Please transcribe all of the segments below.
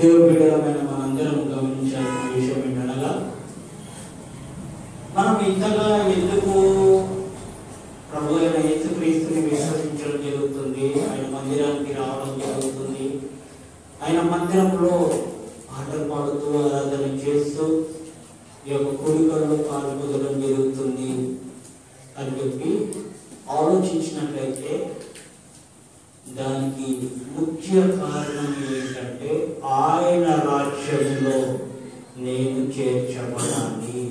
దేవుడి బిడ్డలమైన మనందరం గమనించాల్సిన విషయం ఏంటనగా, మనం ఇంతగా ఎందుకు ప్రభు అయిన యేసుక్రీస్తుని విశ్వసించడం జరుగుతుంది, ఆయన మందిరానికి రావడం జరుగుతుంది, ఆయన మందిరంలో పాటలు పాడుతూ ఆరాధన చేస్తూ ఈ యొక్క కోరికల్లో పాల్గొనడం జరుగుతుంది అని చెప్పి ఆలోచించినట్లయితే దానికి ముఖ్య కారణం ఏంటంటే ఆయన రాజ్యంలో నేను చేర్చబడాలి.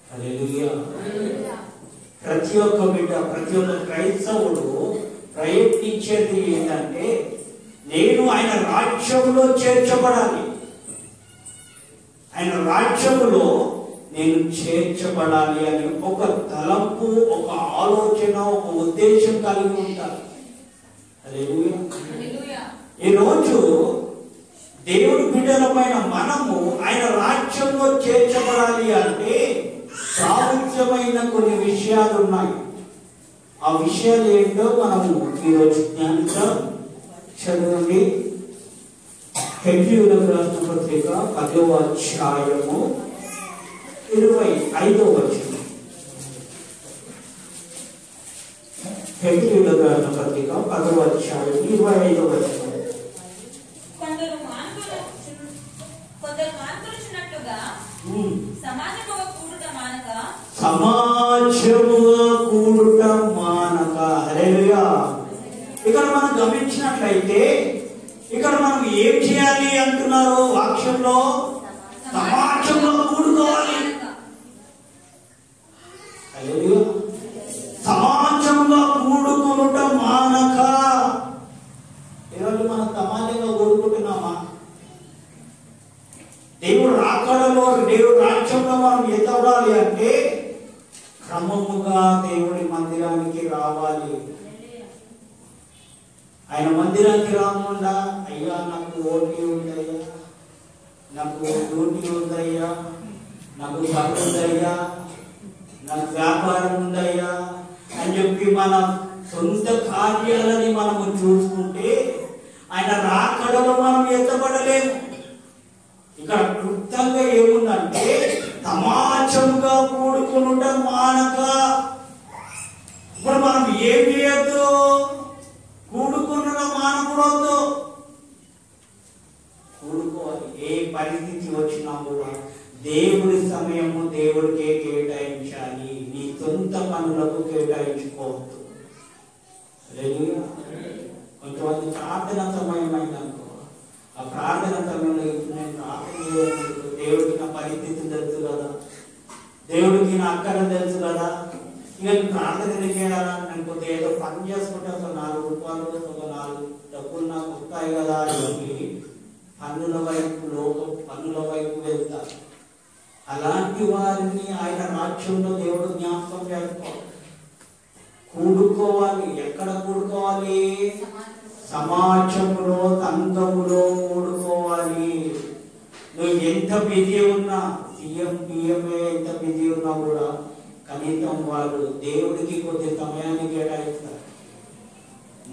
హల్లెలూయా. ప్రతి ఒక్క బిడ్డ, ప్రతి ఒక్క క్రైస్తవుడు ప్రయత్నించేది ఏంటంటే నేను ఆయన రాజ్యంలో చేర్చబడాలి, ఆయన రాజ్యంలో నేను చేర్చబడాలి అని ఒక తలంపు, ఒక ఆలోచన, ఒక ఉద్దేశం కలిగి ఉంటారు. ఈరోజు దేవుడి బిడ్డలమైన మనము ఆయన రాజ్యంలో చేర్చబడాలి అంటే ప్రాముఖ్యమైన కొన్ని విషయాలు ఉన్నాయి. ఆ విషయాలు ఏంటో మనము ఈరోజు జ్ఞానిద్దాం. చదవండి. హెబ్రీయులకు రాసిన పత్రిక 10వ అధ్యాయము 25వ వచనం. హెబ్రీయులకు రాసిన పత్రిక 10వ అధ్యాయం 25వ వచనం. సమాజముగా కూడుట మానక. హల్లెలూయా. ఇక్కడ మనం గమనించినట్లయితే ఇక్కడ మనం ఏం చేయాలి అంటున్నారు వాక్యంలో? సమాజంలో కూడుకోవాలి. హల్లెలూయా. సమాజంలో కూడుకునుట మానక. ఈరోజు మనం సమాజంగా కూడుకుంటున్నామా? దేవుడు రాకడలో, దేవుడు రాజ్యంలో మనం ఎదగాలి అంటే క్రమముగా దేవుడి మందిరానికి రావాలి. ఆయన మందిరానికి రాకుండా అయ్యా నాకు ఓటీ ఉందయ్యా, నాకు డ్యూటీ ఉందయ్యా, నాకు పని ఉందయ్యా, నాకు వ్యాపారం ఉందయ్యా అని చెప్పి మన సొంత కార్యాలని మనము చూసుకుంటే ఆయన రాకడలో మనం ఎత్తబడలేము. ఇక్కడ క్లుప్తంగా ఏముందంటే సమాజంగా కూడుకునుట మానక. ఇప్పుడు మనం ఏం చేయొద్దు? కూడుకున్న మానకూడదు. కూడుకోవాలి. ఏ పరిస్థితి వచ్చినా కూడా దేవుడి సమయము దేవుడికే కేటాయించాలి. నీ సొంత పనులకు కేటాయించుకోవద్దు. కొంతమంది ప్రార్థన సమయం అయిందనుకో, ఆ ప్రార్థన సమయంలో నేను ప్రార్థన చేయడానికి దేవుడికి నా పరిస్థితి తెలుసు కదా, దేవుడికి నా అక్కర తెలుసు కదా, ఇక ప్రార్థన చేయాలా అనుకుంటే ఏదో పని చేసుకుంటే ఒక 4 రూపాయలు, ఒక 4 డబ్బులు నాకు వస్తాయి కదా అని పన్నుల వైపు వెళ్తారు. అలాంటి వారిని ఆయన రాజ్యంలో దేవుడు జ్ఞాపకం చేసుకోవాలి. కూడుకోవాలి. ఎక్కడ కూడుకోవాలి? సమాజంలో, సంఘములో కూడుకోవాలి. నువ్వు ఎంత బిజీ ఉన్నా, సీఎం పిఎంఏ ఎంత బిజీ ఉన్నా కూడా కనీసం వాళ్ళు దేవుడికి కొద్ది సమయాన్ని కేటాయిస్తారు.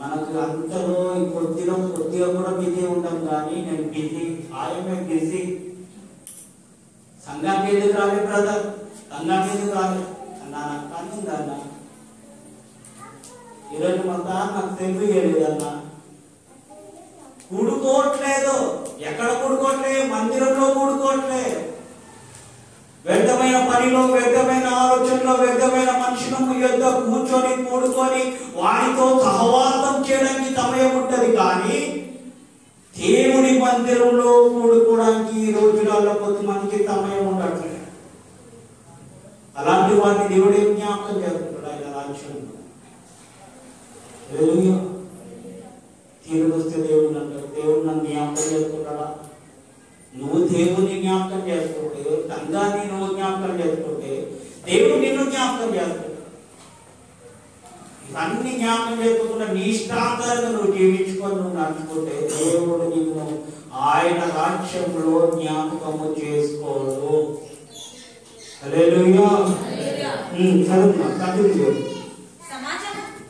మనకు అంతలో కొద్దిగా కూడా బిజీ ఉంటాం. కానీ నేను బిజీ, ఆయమే బిజీ. సంఘానికి ఎందుకు రాలేదు బ్రదర్? సంఘానికి ఎందుకు రాలేదు అన్నా? నాకు పని ఉందన్నా, ఈరోజు మొత్తం నాకు తెలుగు చేయలేదన్నా. కూడుకోవట్లేదు. ఎక్కడ కూడుకోవట్లేదు? మందిరంలో కూడుకోవట్లేదు. వ్యర్థమైన పనిలో, వ్యర్థమైన ఆలోచనలో, వ్యర్థమైన మనుషుల యొద్ద కూర్చొని కూడుకొని వారితో సహవాసం చేయడానికి సమయం ఉంటది. కానీ దేవుడి మందిరంలో కూడుకోవడానికి ఈ రోజులలో కొంతమందికి సమయం ఉండట్లేదు. అలాంటి వారిని దేవుడే జ్ఞాపకం చేస్తున్నాడు ఆయన రాజ్యంలో. తీరు వస్తే దేవుడు అంటారు, దేవుడు నన్ను జ్ఞాపకం చేసుకుంటాడా? నువ్వు దేవుడిని జ్ఞాపకం చేసుకుంటే, సంఘాన్ని నువ్వు జ్ఞాపకం చేసుకుంటే దేవుడు నిన్ను జ్ఞాపకం చేసుకుంటాడు. ఇవన్నీ జ్ఞాపకం చేసుకోకుండా నీ ఇష్టాంతరంగా నువ్వు జీవించుకొని నువ్వు నడుచుకుంటే దేవుడు నిన్ను ఆయన రాజ్యంలో జ్ఞాపకము చేసుకోడు. హల్లెలూయా. చదువుతున్నా, కంటిన్యూ చేయండి.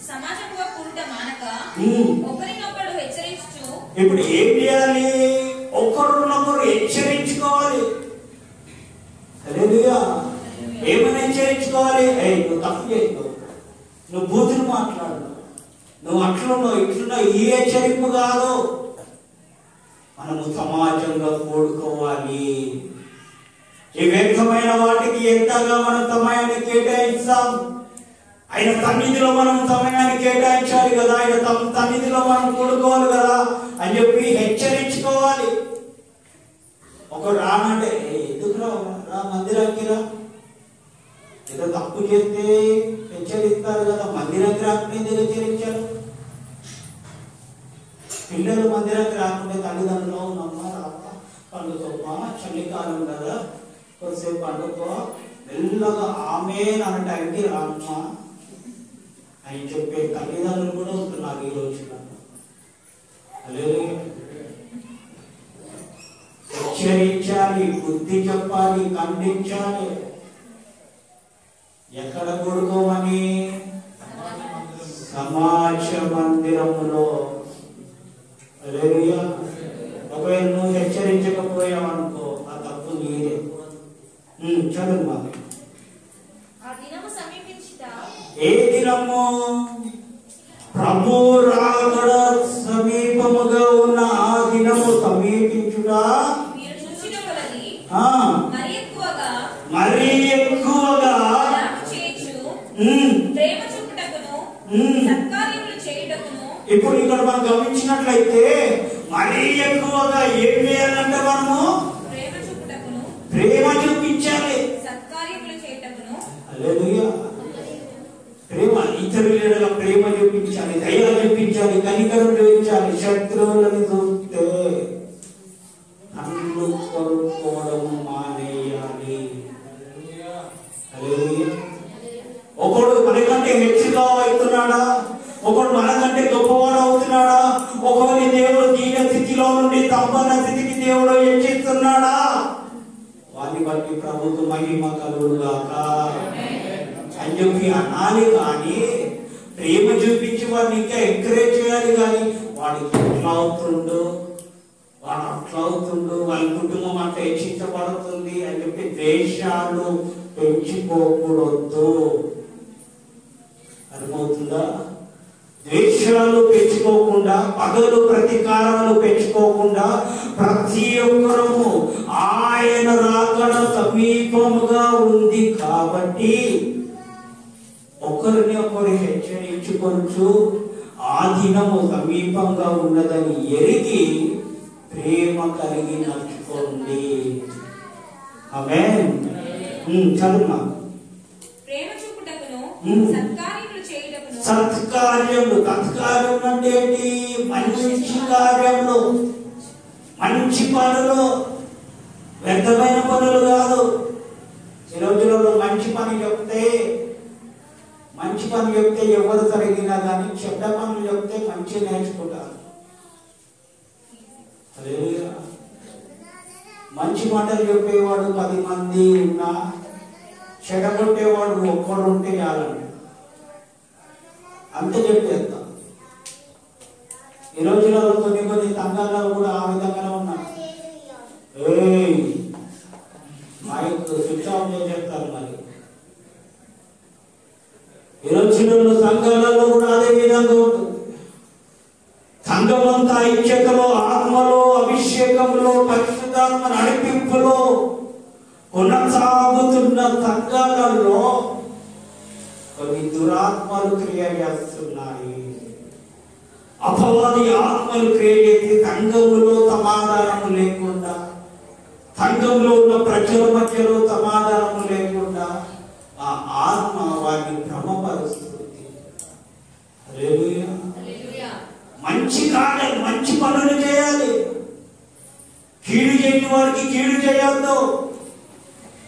సమాజంగా కూడుట మానక ఒకరినొకడు హెచ్చరించుచు. ఇప్పుడు ఏం చేయాలి? ఒకరినొకరు హెచ్చరించుకోవాలి. హల్లెలూయా. ఏమని హెచ్చరించుకోవాలి? నువ్వు తప్పు చేసినావు, నువ్వు బూతులు మాట్లాడు, నువ్వు అట్లున్నావు ఇట్లున్నావు, ఈ హెచ్చరింపు కాదు. మనము సమాజంగా కూడుకోవాలి. ఈ వ్యర్థమైన వాటికి ఎంతగా మనం సమయాన్ని కేటాయిస్తాం. ఆయన సన్నిధిలో మనం సమయాన్ని కేటాయించాలి కదా, ఆయన సన్నిధిలో మనం కూడుకోవాలి కదా అని చెప్పి హెచ్చరించుకోవాలి. ఒకరు రానంటే ఎందుకు రా మందిరానికి రా, ఏదో తప్పు చేస్తే హెచ్చరిస్తారు కదా, మందిరానికి రాకుండా ఎందుకు హెచ్చరించారు? పిల్లలు మందిరానికి రాకుండా తల్లిదండ్రులు ఉన్నమ్మా రామ్మా పండుకోమ్మా, చలికాలం కదా కొద్దిసేపు పండుకో, మెల్లగా ఆమె అన్న టైంకి రామ్మా అని చెప్పే తల్లిదండ్రులు కూడా ఉంటున్నారు ఈ రోజున. హెచ్చరించాలి, బుద్ధి చెప్పాలి, ఖండించాలి. ఎక్కడ కూడుకోమని? సమాజ మందిరములో. హల్లెలూయా. ఒకవేళ నువ్వు హెచ్చరించకపోయావనుకో ఆ తప్పు నీదే. చదువు. ఏ దినము? ప్రభు రాకడ సమీపముగా ఉన్న ఆ దినము సమీపించుగా మరి ఎక్కువగా ఇప్పుడు ఇక్కడ మనం గమనించినట్లయితే మరీ ఎక్కువగా ఏం చేయాలంటే మనము ప్రేమ చూపించాలి. హల్లెలూయా. ప్రేమ, ఇతరుల ప్రేమ చూపించాలి, దయ చూపించాలి, కనికరం చూపించాలి. శత్రువులను చూస్తే కళ్ళు కొనుక్కోవడం మానేయాలి. ఒకడు మనకంటే హెచ్చుగా అవుతున్నాడా? ఒకడు మనకంటే గొప్పవాడు అవుతున్నాడా? ఒకరి దేవుడు దీన స్థితిలో నుండి సంపన్న స్థితికి దేవుడు హెచ్చిస్తున్నాడా? వారిని బట్టి ప్రభుత్వ మహిమ కలుగుగాక అని చెప్పి అనాలి. కానీ ప్రేమ చూపించి వాడిని ఇంకా ఎంకరేజ్ చేయాలి. కానీ వాడికి ఎట్లా అవుతుండు, వాడు అట్లా అవుతుండు, వాళ్ళ కుటుంబం అట్లా హెచ్చించబడుతుంది అని చెప్పి ద్వేషాలు పెంచుకోకూడదు. అర్థమవుతుందా? ద్వేషాలు పెంచుకోకుండా, పగలు ప్రతీకారాలు పెంచుకోకుండా ప్రతి ఒక్కరము ఆయన రాకడ సమీపముగా ఉంది కాబట్టి ఒకరిని ఒకరు హెచ్చరించుకొనుచు ఆ దినము సమీపంగా ఉన్నదని ఎరిగి ప్రేమ కలిగి నడుచుకోండి. ఆమేన్. చదువు. సత్కార్యములు. సత్కార్యం అంటే ఏంటి? మంచి కార్యములు, మంచి పనులు, వ్యర్థమైన పనులు కాదు. ఈ రోజులలో మంచి పని చెప్తే ఎవరు జరిగినా కానీ చెడ్డ పనులు చెప్తే మంచి నేర్చుకుంటారు. మంచి మాటలు చెప్పేవాడు 10 మంది ఉన్నా, చెడగొట్టేవాడు ఒక్కడు ఉంటే చాలండి, అంతే చెప్పేస్తాం. ఈ రోజులలో కొన్ని సంఘాలలో కూడా ఆ విధంగానే ఉన్నారు. మైక్ స్విచ్ ఆఫ్ చేసేస్తారు. మరి ఈ రోజులలో సంఘాలలో కూడా అదే విధంగా ఉంటుంది. సంఘమంతా ఐక్యతలో, ఆత్మలో, అభిషేకంలో, పరిశుద్ధాత్మ నడిపింపులో కొనసాగుతున్న సంఘాలలో కొన్ని దురాత్మలు క్రియ చేస్తున్నాయి. అపవాది ఆత్మలు క్రియ చేసి సంఘంలో సమాధానం లేకుండా, సంఘంలో ఉన్న ప్రజల మధ్యలో సమాధానం లేకుండా ఆ ఆత్మ వారిని భ్రమపరుస్తుంది. హల్లెలూయా. మంచి కార్యం, మంచి పనులు చేయాలి. కీడు చేయని వారికి కీడు చేయొద్దు.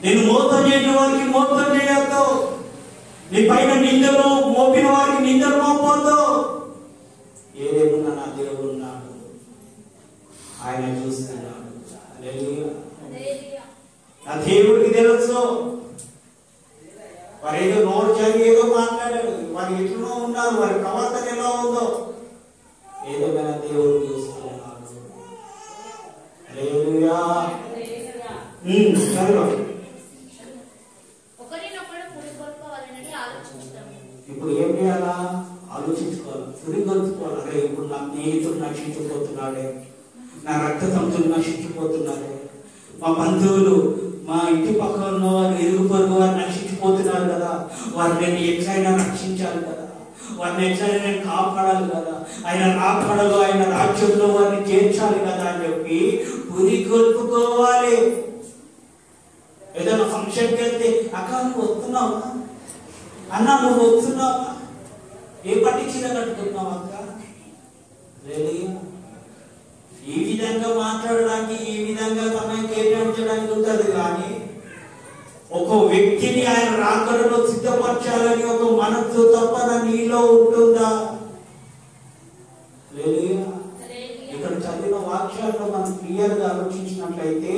నేను మోసం చేయని వారికి మోసం చేయొద్దు. నీ పైన నిందలు మోపిన వారికి నిందలు మోపొద్దు. ఏదేమున్నా నా దేవుడు ఉన్నాడు, ఆయన చూస్తున్నాడు. నా దేవుడికి తెలుసు. వారు ఏదో నోరు చదివి ఏదో మాట్లాడారు, వారు ఎట్లనో ఉన్నారు, వారి ప్రవర్తన ఎలా ఉందో ఏదేమైనా దేవుడు చూస్తున్నాడు. హల్లెలూయా. చదువు. ఇప్పుడు ఏం చేయాలా? ఆలోచించుకోవాలి, పురిగొల్చుకోవాలి. అరే ఇప్పుడు నా స్నేహితుడు నశించిపోతున్నాడే, నా రక్త సంతులు నశించిపోతున్నాడే, మా బంధువులు, మా ఇంటి పక్కన ఉన్న వారు, ఇరుగు పొరుగు వారు నశించిపోతున్నారు కదా, వారు నేను ఎట్లయినా రక్షించాలి కదా, వారిని ఎట్లయినా నేను కాపాడాలి కదా, ఆయన రాకడలో ఆయన రాజ్యంలో వారిని చేర్చాలి కదా అని చెప్పి పురిగొల్పుకోవాలి. ఏదైనా ఫంక్షన్కి వెళ్తే అక్క నువ్వు వస్తున్నావా, అన్న నువ్వు వస్తున్నావా, ఏ పట్టి చీర కట్టుకుంటున్నావు అక్క, ఈ విధంగా మాట్లాడడానికి, ఈ విధంగా సమయం కేటాయించడానికి ఉంటుంది. కానీ ఒక వ్యక్తిని ఆయన రాకడలో సిద్ధపరచాలని ఒక మనసు తప్పన నీలో ఉంటుందా? ఇక్కడ చదివిన వాక్యాల్లో మనం క్లియర్ గా ఆలోచించినట్లయితే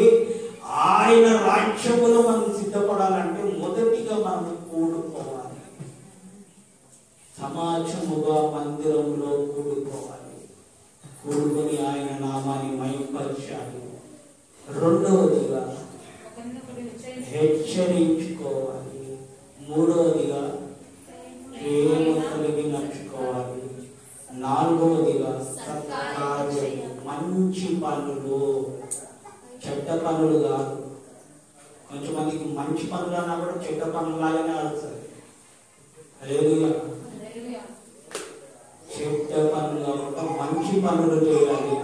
ఆయన రాజ్యములో మనం సిద్ధపడాలంటే మొదటిగా మనం కూడుకోవాలి, సమాజముగా మందిరంలో కూడుకోవాలి, కూడుకొని ఆయన నామాన్ని మహిమపరచాలి. రెండవదిగా హెచ్చరించుకోవాలి. మూడవదిగా ప్రేమ కలిగి నడుచుకోవాలి. నాలుగవదిగా సత్కార్యము, మంచి పనులు, చెడ్డ పనులు కాదు. కొంచెమందికి మంచి పనులు అన్నా కూడా చెడ్డ పనులాగానే ఆడుతుంది. హల్లెలూయా. చెడ్డ పనులు కాకుండా మంచి పనులు చేయాలి.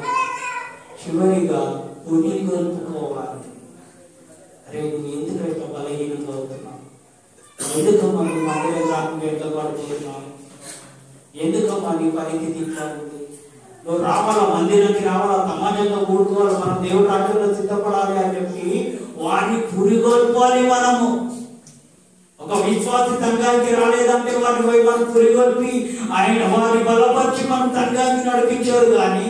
చివరిగా పురిగొల్పుకోవాలి. అరే నువ్వు ఎందుకు ఇట్లా బలహీనంగా అవుతున్నావు, ఎందుకు మనం మందిరం రాకుండా ఎట్లా పడుతున్నావు, ఎందుకమ్మా నీ పరిస్థితి ఇట్లా ఉంది, నువ్వు రావాలా, మందిరానికి రావాలా, సమాజంగా కూడుకోవాలి, మనం దేవుడి రాజ్యంలో సిద్ధపడాలి అని చెప్పి వారిని పురిగొల్పాలి. మనము ఒక విశ్వాసి సంఘానికి రాలేదంటే వారిని పోయి మనం పురిగొల్పి ఆయన వారిని బలపరిచి మనం సంఘానికి నడిపించారు. కానీ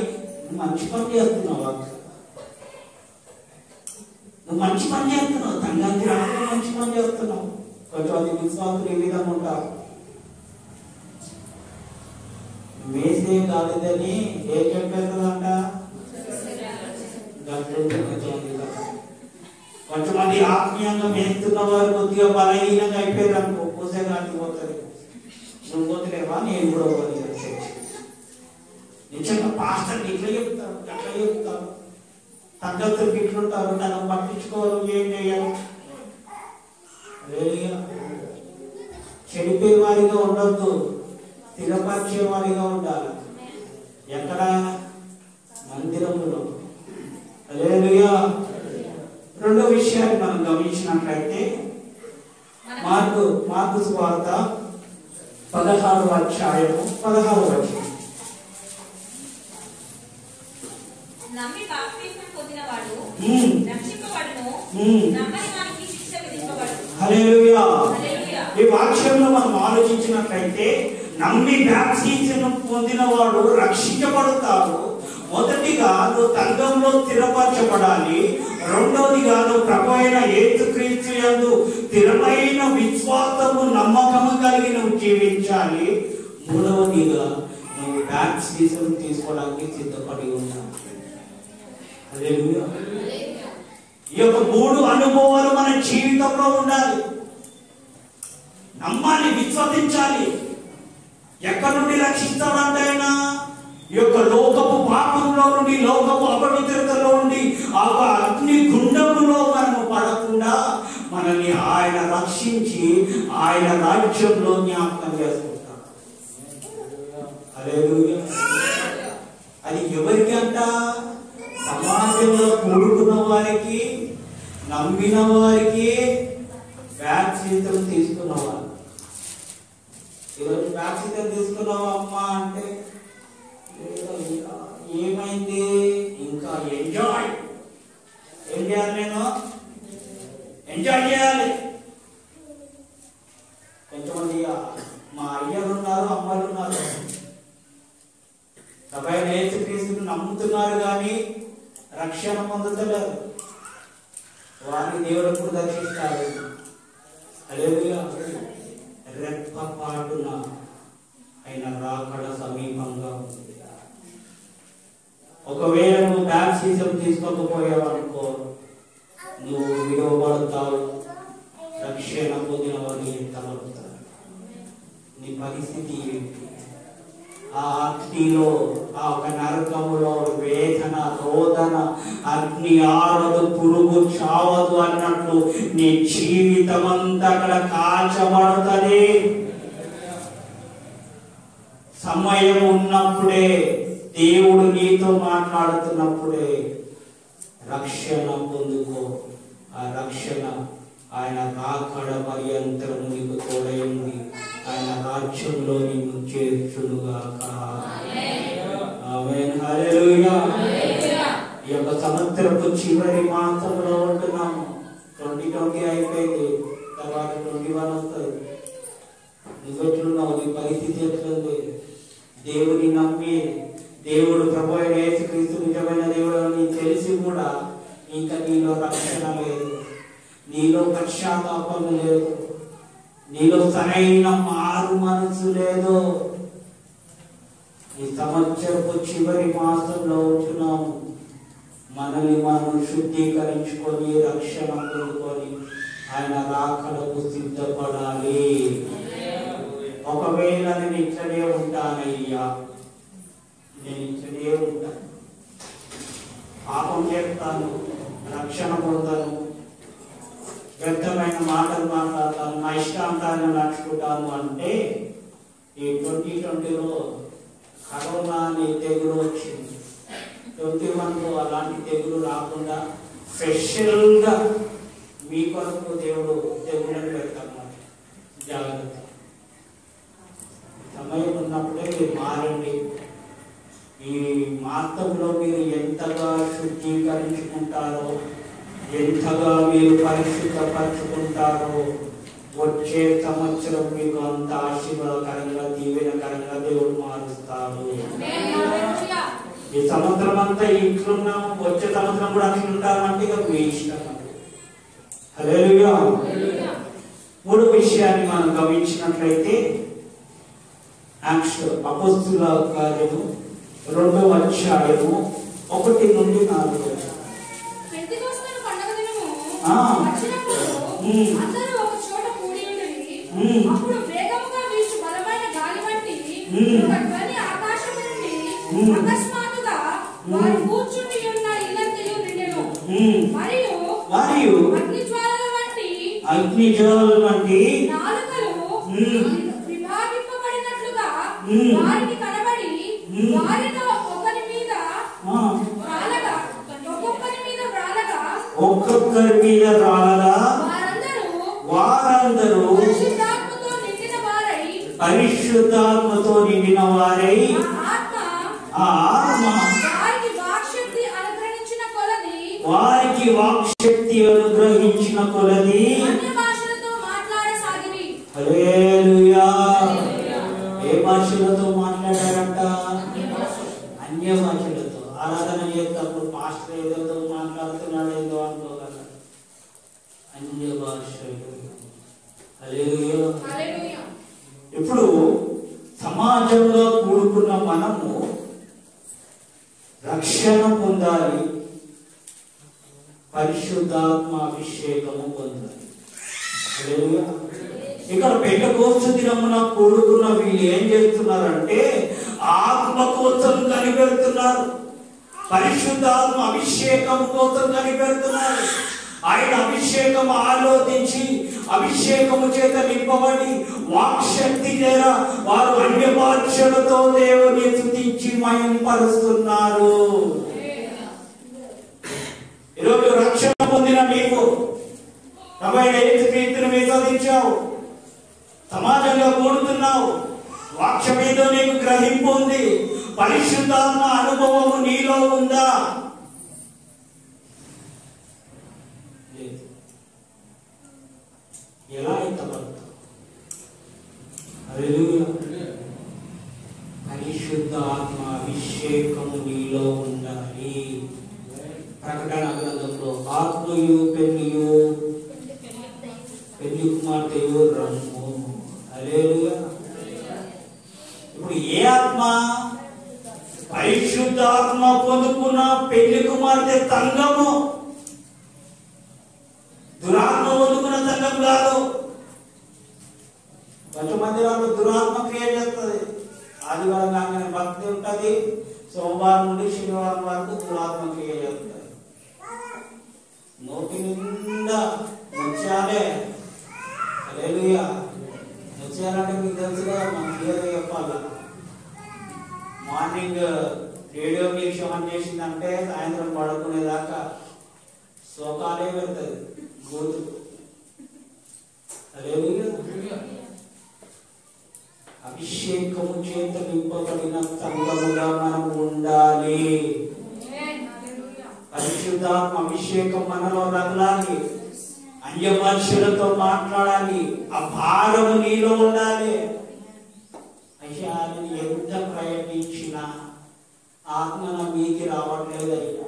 మంచి పని చేస్తున్నావు, నువ్వు మంచి పని చేస్తున్నావు, సంఘానికి రాకుండా మంచి పని చేస్తున్నావు. కొంచెం విశ్వాసులు ఏ విధంగా ఉంటారు, మేసే కాలేదని ఏం చెప్పేస్తుందంట. కొంచెమంది ఆత్మీయంగా మేస్తున్న వారు కొద్దిగా బలహీనంగా అయిపోయారు అనుకో, పూసే కాకి పోతుంది. నువ్వు పోతలేవా, నేను కూడా పోతే నిజంగా పాస్టర్ ఇట్లా చెప్తారు, అట్లా చెప్తారు, తగ్గతులు ఇట్లుంటారు, దాన్ని పట్టించుకోవాలి, ఏం చేయాలి. చెడిపోయే వారిగా ఉండొద్దు, స్థిరపరిచే వారిగా ఉండాలి. ఎక్కడ? మందిరంలో. హల్లెలూయా. రెండో విషయాన్ని మనం గమనించినట్లయితే మార్కు సువార్త 16వ అధ్యాయము 16వ వచనం. నమ్మి బాప్తిస్మం పొందినవాడు రక్షింపబడును, నమ్మని వానికి శిక్ష విధింపబడును. హల్లెలూయా. ఈ వాక్యంలో మనం ఆలోచించినట్లయితే నమ్మి బాప్తిస్మం పొందినవాడు రక్షించబడతాడు. మొదటిగా నువ్వు సంఘంలో స్థిరపరచబడాలి. రెండవదిగా నువ్వు ప్రభు అయిన యేసుక్రీస్తు యందు స్థిరమైన విశ్వాసము, నమ్మకము కలిగి నువ్వు జీవించాలి. మూడవదిగా నువ్వు బాప్తిజం తీసుకోవడానికి సిద్ధపడి ఉన్నావు. హల్లెలూయా. ఈ యొక్క మూడు అనుభవాలు మన జీవితంలో ఉండాలి. నమ్మాలి, విశ్వసించాలి. ఎక్కడి నుండి రక్షిస్తాడంటే ఆయన ఈ యొక్క లోకపు పాపంలో నుండి, లోకపు అపవిత్రతలో నుండి, ఆ అగ్ని గుండములో మనము పడకుండా మనల్ని ఆయన రక్షించి ఆయన రాజ్యంలో జ్ఞాపకం చేసుకుంటాడు. హల్లెలూయా. అది ఎవరికి అంట? సమాజంలో కూడుకున్న వారికి, నమ్మిన వారికి, బాప్తిజం తీసుకున్న వారు. ఈరోజు బాప్తిజం తీసుకున్నావా అమ్మా అంటే ఏమైంది, ఇంకా ఎంజాయ్. ఏం చేయాలి? నేను ఎంజాయ్ చేయాలి. కొంతమంది మా అయ్యలు ఉన్నారు, అమ్మలు ఉన్నారు, సభైన యేసుక్రీస్తుని నమ్ముతున్నారు కానీ రక్షణ పొందుతలేరు. వారిని దేవుడు ఎప్పుడు దర్శిస్తాడు? హల్లెలూయా. రెప్పపాటున ఆయన రాకడ సమీపంగా ఉంది. ఒకవేళ నువ్వు బాప్టిజం తీసుకోకపోయావు అనుకో, నువ్వు విడవబడతావు, రక్షణ పొందిన వారు ఎత్తబడతారు. నీ పరిస్థితి ఏంటి? ఆ అగ్నిలో, ఆ ఒక నరకములో వేదన, రోదన, అగ్ని ఆరదు, పురుగు చావదు అన్నట్లు నీ జీవితం అంతా అక్కడ కాల్చబడుతుంది. సమయం ఉన్నప్పుడే, దేవుడు నీతో మాట్లాడుతున్నప్పుడే రక్షణ పొందుకో. ఆ రక్షణ ఆయన రాకడ పర్యంతరం నీకు తోడైంది. ఆయన రాజ్యంలో నిన్ను చేర్చునుగాక. ఆమేన్, హల్లెలూయా. ఈ యొక్క సంవత్సరపు చివరి మాసంలో ఉంటున్నాము. 2020 అయిపోయింది, తర్వాత 21 వస్తుంది. నువ్వెట్లున్నావు? నీ పరిస్థితి ఎట్లుంది? దేవుని నమ్మి, దేవుడు ప్రభు అయిన యేసుక్రీస్తు నిజమైన దేవుడు అని తెలిసి కూడా ఇంకా నీలో రక్షణ లేదు, నీలో పశ్చాత్తాపం లేదు, నీలో సరైన మారు మనసు లేదు. ఈ సంవత్సరపు చివరి మాసంలో ఉంటున్నాము. మనల్ని మనం శుద్ధీకరించుకొని రక్షణ పొందుకొని ఆయన రాకడకు సిద్ధపడాలి. ఒకవేళ నేను ఇట్లనే ఉంటానయ్యా, నేను ఇట్లనే ఉంటాను, పాపం చేస్తాను, రక్షణ పొందాను, వ్యర్థమైన మాటలు మాట్లాడతాను, నా ఇష్టాంతాన్ని నడుచుకుంటాను అంటే, ఈ 2020లో కరోనా అనే తెగులు వచ్చింది. 21లో అలాంటి తెగులు రాకుండా స్పెషల్గా మీ కొరకు దేవుడు తెగులను పెడతాను. జాగ్రత్త. సమయం ఉన్నప్పుడే మీరు మారండి. ఈ మాసంలో మీరు ఎంతగా శుద్ధీకరించుకుంటారో, ఎంతగా మీరు పరిశుద్ధపరచుకుంటారో, వచ్చే సంవత్సరం మీకు అంత ఆశీర్వాదకరంగా, దీవెనకరంగా దేవుడు మారుస్తాడు. ఈ సంవత్సరం అంతా ఇంట్లున్నాము, వచ్చే సంవత్సరం కూడా అట్లా ఉంటామంటే ఇక మీ ఇష్టం. హల్లెలూయా. మూడో విషయాన్ని మనం గమనించినట్లయితే, అపోస్తుల కార్యము 2వ అధ్యాయము 1 నుండి 4. మరియు అగ్నిజ్వాలల వంటి వారికి కనబడి వారిలో ఒకరి మీద రాలగా, ఒక్కొక్కరి మీద రాలగా వారందరూ పరిశుద్ధాత్మతో నిండిన వారై ఆ ఆత్మ వారికి వాక్శక్తి అనుగ్రహించిన కొలది హల్లెలూయా. ఏ భాషలతో మాట్లాడారంట? అన్య భాషలతో. ఆరాధన చేసేటప్పుడు పాస్టర్ ఏదో మాట్లాడుతున్నాడు ఏదో అనుకోగలరు. అన్య భాషలు. హల్లెలూయా. ఇప్పుడు సమాజంలో కూడుకున్న మనము రక్షణ పొందాలి, పరిశుద్ధాత్మ అభిషేకము పొందాలి. హల్లెలూయా. ఇక్కడ పెంటెకోస్తు దినమున కూడుకున్న వీళ్ళు ఏం చేస్తున్నారంటే ఆత్మ కోసం కనిపెడుతున్నారు, పరిశుద్ధాత్మ అభిషేకం కోసం కనిపెడుతున్నారు. ఆయన అభిషేకం ఆలోచించి అభిషేకము చేత నింపబడి వాక్శక్తి చేత వారు అన్య భాషలతో దేవుని స్తుతించి మహిమపరుస్తున్నారు. ఈరోజు రక్షణ పొందిన నీకు ప్రభువైన యేసుక్రీస్తును విశ్వసించావు, సమాజంగా కూడుతున్నావు, వాక్యం ఏదో నీకు గ్రహింపు ఉంది, పరిశుద్ధాత్మ అనుభవము నీలో ఉందా? ఎలా ఎత్తబడతావు? హల్లెలూయా. పరిశుద్ధాత్మ అభిషేకము నీలో ఉండాలి. ప్రకటన గ్రంథంలో ఆత్మయు పెళ్లియు పెళ్లి కుమార్తెయు రమ్ము. హల్లెలూయా. ఇప్పుడు ఏ ఆత్మ? పరిశుద్ధాత్మ పొందుకు. పొందుకున్న పెళ్లి కుమార్తె సంఘము, దురాత్మ పొందుకున్న సంఘం కాదు. కొంతమంది వాళ్ళు దురాత్మ క్రియేట్ చేస్తుంది. ఆదివారం కాగానే భక్తి ఉంటుంది, సోమవారం నుండి శనివారం వరకు దురాత్మ క్రియేట్ చేస్తుంది. నోటి నిండా ముత్యాలే. హల్లెలూయా. ముత్యాలంటే మీకు తెలుసుగా, మనం క్లియర్గా చెప్పాలి. మార్నింగ్ రేడియో మీకు ఆన్ చేసిందంటే సాయంత్రం పడుకునేదాకా శోకాలే పెడుతుంది గోతు. అభిషేకము చేత నింపబడిన సంఘముగా మనం ఉండాలి. పరిశుద్ధాత్మ అభిషేకం మనలో రగలాలి. అన్య భాషలతో మాట్లాడాలి. ఆ భారము నీలో ఉండాలి. అయ్యా నేను ఎంత ప్రయత్నించినా ఆత్మ నా మీకి రావట్లేదయ్యా,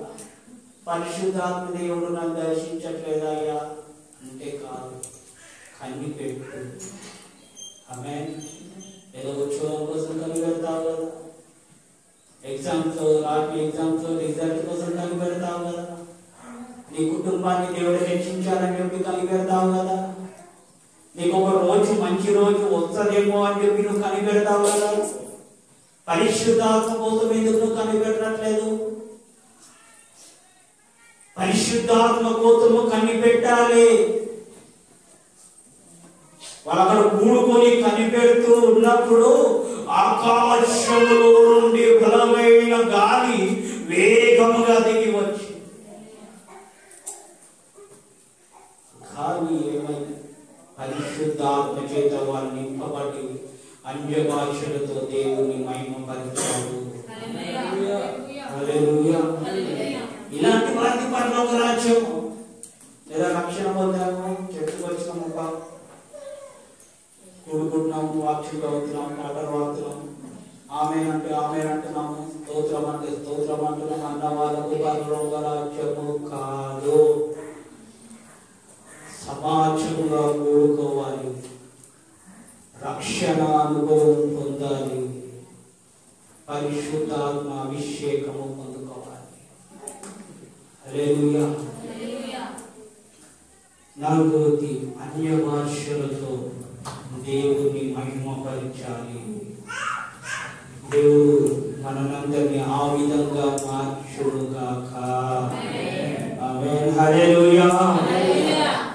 పరిశుద్ధాత్మ దేవుడు నన్ను దర్శించట్లేదయ్యా అంటే కాదు, కన్ని పెట్టు. ఆమేన్. ఏదో ఉద్యోగం కోసం కనిపెడతావు కదా, ఎగ్జామ్స్ రాత్రి ఎగ్జామ్స్ రిజల్ట్ కోసం కనిపెడతావు కదా, నీ కుటుంబాన్ని దేవుడు రక్షించాలని చెప్పి కనిపెడతావు కదా, నీకు ఒక రోజు మంచి రోజు వస్తుందేమో అని చెప్పి నువ్వు కనిపెడతావు కదా. పరిశుద్ధాత్మ కోసం ఎందుకు నువ్వు కనిపెట్టట్లేదు? పరిశుద్ధాత్మ కోసము కనిపెట్టాలి. వాళ్ళు అక్కడ కూడుకొని కనిపెడుతూ ఉన్నప్పుడు ఆకాశంలో నుండి బలమైన గాలి వేగముగా దిగి వచ్చి గాలి ఏమైంది? పరిశుద్ధాత్మ చేత వాళ్ళు నింపబడి అన్య భాషలతో దేవుని మహిమపరిచారు. హల్లెలూయా. ఇలాంటి వారికి పరలోక రాజ్యము లేదా రక్షణ పొందాము, చెట్టుకు వచ్చినాము, కూడుకుంటున్నాము, వాక్యం అవుతున్నాం, పాటలు పాడుతున్నాం, ఆమేన్ అంటే ఆమేన్ అంటున్నాము, స్తోత్రం అంటే స్తోత్రం అంటున్నాము. అన్న వాళ్ళకు పరలోక రాజ్యము కాదు. సమాజంగా కూడుకోవాలి, రక్షణ అనుభవం పొందాలి, పరిశుద్ధాత్మ అభిషేకము పొందుకోవాలి. హల్లెలూయా. నాలుగవది అన్య భాషలతో దేవుని మహిమపరచాలి. దేవుడు మనందరినీ ఆ విధంగా మార్చుగాక. ఆమేన్. హల్లెలూయా.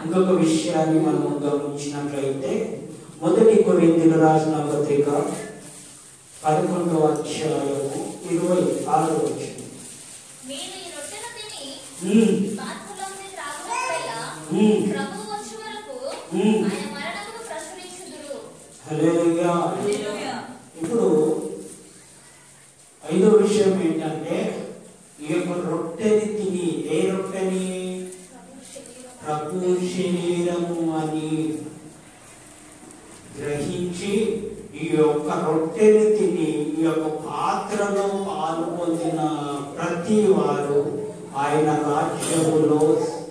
ఇంకొక విషయాన్ని మనం గమనించినట్లయితే మొదటి కొరింథీయులకు రాసిన పత్రిక 11వ అధ్యాయము 26వ వచనం. మీరు ఈ రొట్టెను తిని పాత్రలోని త్రాగునప్పుడల్లా ప్రభువు వచ్చే వరకు ఆయన మరణమును ప్రచురించుదురు. హల్లెలూయా. ఇప్పుడు ఐదో విషయం ఏంటంటే ఈ యొక్క రొట్టెని తిని, ఏ రొట్టెని? ప్రభు శరీరము అని గ్రహించి ఈ యొక్క రొట్టెని తిని ఈ యొక్క పాత్రలో పాలు పొందిన ప్రతి వారు ఆయన రాజ్యములో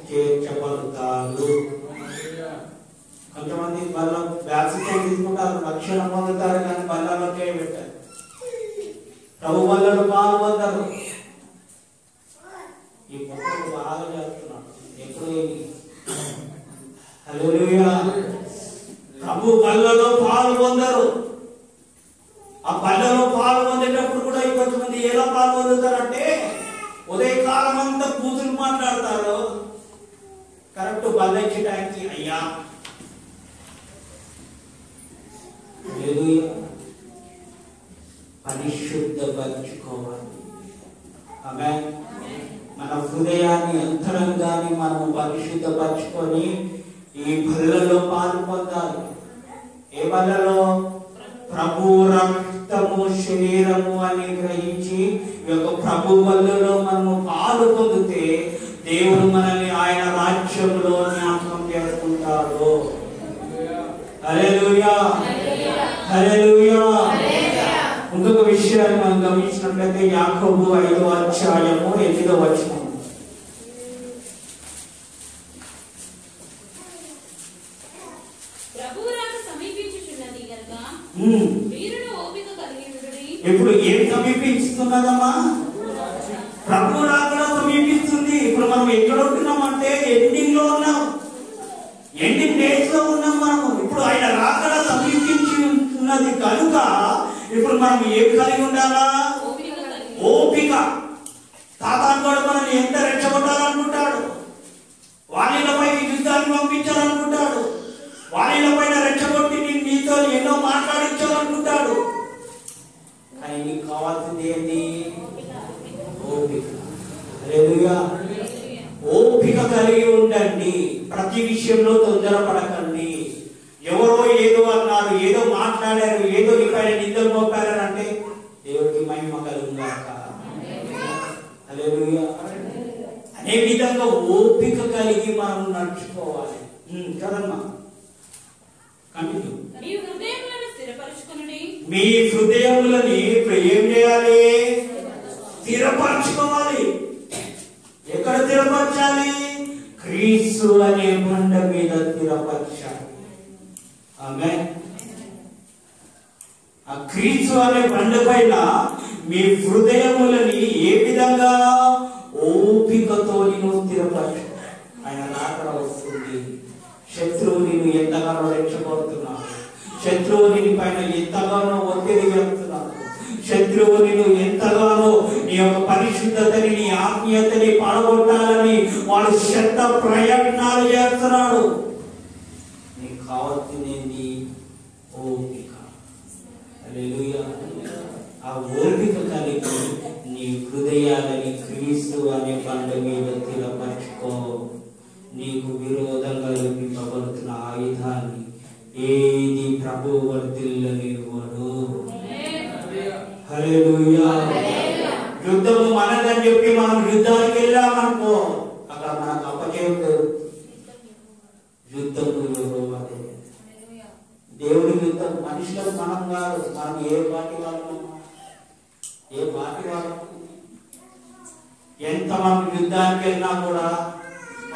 చేర్చబడతారు. కొంతమంది బల్ల వ్యాక్సిన్ తీసుకుంటారు, రక్షణ పొందుతారు, కానీ బల్లలోకే పెట్టారు. ప్రభు బల్లలో పాలు పొందారు. ఈ మొక్కలు బాగా చేస్తున్నాడు ఎప్పుడు. హల్లెలూయా. ప్రభు బల్లలో పాలు పొందరు. ఆ బల్లలో పాలు పొందేటప్పుడు కూడా కొంతమంది ఎలా పాలు పొందుతారంటే ఉదయకాలం అంతా కూతురు మాట్లాడతారు, కరెక్ట్ బల్ల ఇచ్చే టైంకి అయ్యా. హల్లెలూయా. పరిశుద్ధపరచుకోవాలి. ఆమేన్. మన హృదయాన్ని, అంతరంగాన్ని మనం పరిశుద్ధపరచుకొని ఈ బల్లలో పాలు పొందాలి. ఏ బల్లలో? ప్రభు రక్తము శరీరము అని గ్రహించి ఈ యొక్క ప్రభు బల్లలో మనము పాలు పొందితే దేవుడు మనల్ని ఆయన రాజ్యంలో జ్ఞాపకం చేసుకుంటాడు. హల్లెలూయా. హల్లెలూయా. ఇంకొక విషయాన్ని మనం గమనించినట్లయితే యాకోబు 5వ అధ్యాయము 8వ వచనం. వీరుడు ఓపిక కలిగి ఉండుడి. ఇప్పుడు ఏం సమీపిస్తున్నదమ్మా? ప్రభు రాకడ సమీపిస్తుంది. ఇప్పుడు మనం ఎక్కడ ఉంటున్నామంటే ఎండింగ్ లో ఉన్నాం, ఎండింగ్ డేస్ లో ఉన్నాం మనము. ఇప్పుడు ఆయన రాకడ సమీపించి ఉన్నది కనుక ఇప్పుడు మనం ఏం కలిగి ఉండాలా? ఓపిక. సాతాను కూడా మనల్ని ఎంత రెచ్చగొట్టాలనుకుంటాడు, వాళ్ళపై యుద్ధాన్ని పంపించాలనుకుంటాడు, వాళ్ళపైన రెచ్చగొట్టి నీతో ఎన్నో మాట్లాడించాలనుకుంటాడు. కానీ నీకు కావాల్సింది ఏంటి? ఓపిక. హల్లెలూయా. ఓపిక కలిగి ఉండండి. ప్రతి విషయంలో తొందరపడకండి. ఎవరో ఏదో అన్నారు, ఏదో మాట్లాడారు, ఏదో నీపైన నిందలు మోపారు అంటే దేవుడికి మహిమ కలుగుగాక. హల్లెలూయా. అనే విధంగా ఓపిక కలిగి మనం నడుచుకోవాలి. కదమ్మా, కంటిన్యూ. మీ హృదయములని ఏం చేయాలి? స్థిరపరచుకోవాలి. ఎక్కడ స్థిరపరచాలి? క్రీస్తు అనే బండ మీద స్థిరపరచాలి. ఆమేన్. ఆ క్రీస్తు అనే బండ పైన మీ హృదయములని ఏ విధంగా? ఓపికతో నేను స్థిరపరచు. ఆయన రాకడ వస్తుంది. శత్రువు నిన్ను ఎంతగానో రెచ్చగొడుతున్నాడు, శత్రువు నీ పైన ఎంతగానో ఒత్తిడి చేస్తున్నాడు, శత్రువు నిన్ను ఎంతగానో నీ యొక్క పరిశుద్ధతని, నీ ఆత్మీయతని పడగొట్టాలని వాడు శత ప్రయత్నాలు చేస్తున్నాడు. నీకు కావాల్సింది ఓపిక. హల్లెలూయా. ఆ ఓపిక కలిగి నీ హృదయాలని క్రీస్తు అనే బండ మీద స్థిరపరచుకో. నీకు విరోధంగా రూపింపబడుతున్న ఆయుధాన్ని ఏది ప్రభు వర్ధిల్లనివ్వడు. హల్లెలూయా. యుద్ధము మనదని చెప్పి మనం యుద్ధానికి వెళ్ళామనుకో, అక్కడ మనకు అపజయం జరుగుతుంది. యుద్ధము ఎవరో అదే దేవుడి యుద్ధం. మనుషులకు మనం కాదు. మనం ఏ పార్టీ వాళ్ళము, ఏ పార్టీ వాళ్ళము, ఎంత మనం యుద్ధానికి వెళ్ళినా కూడా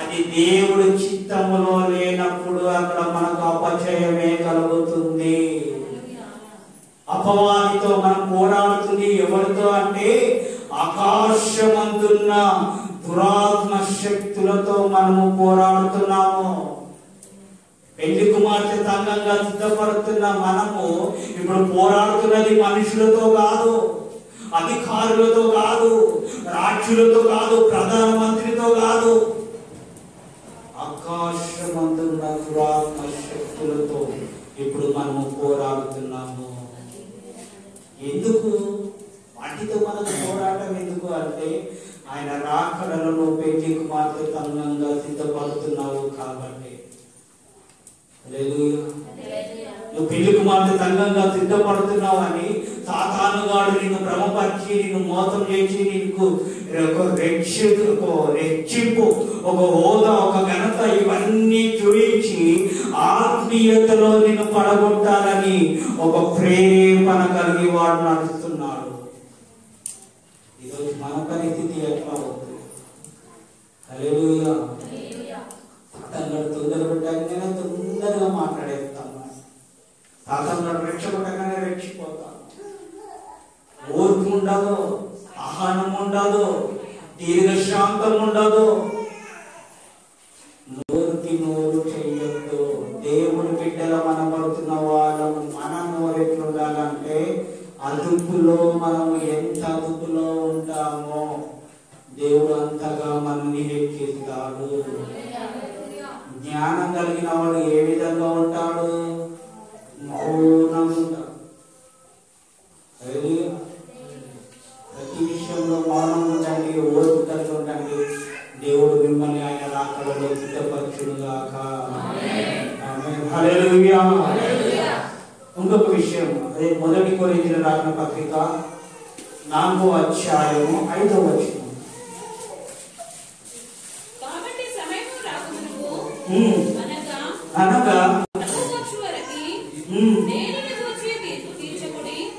అది దేవుడి చిత్తములో లేనప్పుడు అక్కడ మనకు అపజయమే కలుగుతుంది. అపవాదితో మనం పోరాడుతుంది. ఎవరితో అంటే ఆకాశమందున్న దురాత్మ శక్తులతో మనము పోరాడుతున్నాము. పెళ్లి కుమార్తె సంఘంగా సిద్ధపడుతున్న మనము ఇప్పుడు పోరాడుతున్నది మనుషులతో కాదు, అధికారులతో కాదు, రాజ్యులతో కాదు, ప్రధానమంత్రితో కాదు, ఆకాశమందున్న దురాత్మ శక్తులతో ఇప్పుడు మనము పోరాడుతున్నాము. ఎందుకు? వాటితో మనకు పోరాటం ఎందుకు అంటే ఆయన రాకడలను పెళ్లి కుమార్తె సంఘంగా సిద్ధపడుతున్నావు కాబట్టి. నువ్వు పెళ్లి కుమార్తె సంఘంగా సిద్ధపడుతున్నావు అని సాతానుగాడు నిన్ను భ్రమపరిచి, నిన్ను మోసం చేసి, నీకు రెచ్చింపు, ఒక హోదా, ఒక ఘనత ఇవన్నీ చూయించి ఆత్మీయతలో నిన్ను పడగొట్టాలని ఒక ప్రేరేపణ కలిగి వాడు నడుస్తున్నాడు. ఈరోజు మన పరిస్థితి ఎట్లా అవుతుంది? హల్లెలూయా. సాతానుగాడు తొందరగా తొందరగా మాట్లాడేస్తాం. సాతానుగాడు రెచ్చగొట్టగానే రెచ్చిపోతాం. ఓర్పు ఉండదు, సహనం ఉండదు, దీర్ఘశాంతం ఉండదు. నోరుకి నోరు చెయ్యొద్దు. దేవుడి బిడ్డల మనం పడుతున్న వాళ్ళము మన నోరు ఎట్లుండాలంటే అదుపులో, మనం ఎంత అదుపులో ఉంటామో దేవుడు అంతగా మనల్ని హెచ్చిస్తాడు. జ్ఞానం కలిగిన వాడు ఏ విధంగా ఉంటాడు? మౌనం ఉంటాడు. ప్రతి విషయంలో మౌనం ఉండండి, ఓర్పు కలిగి ఉండండి. దేవుడు మిమ్మల్ని ఆయన రాకడలో సిద్ధపరచునుగాక. ఆమేన్. హల్లెలూయా. ఇంకొక విషయం, అదే 1 కొరింథీయులకు రాసిన పత్రిక 4వ అధ్యాయము 5వ వచనం. అనగా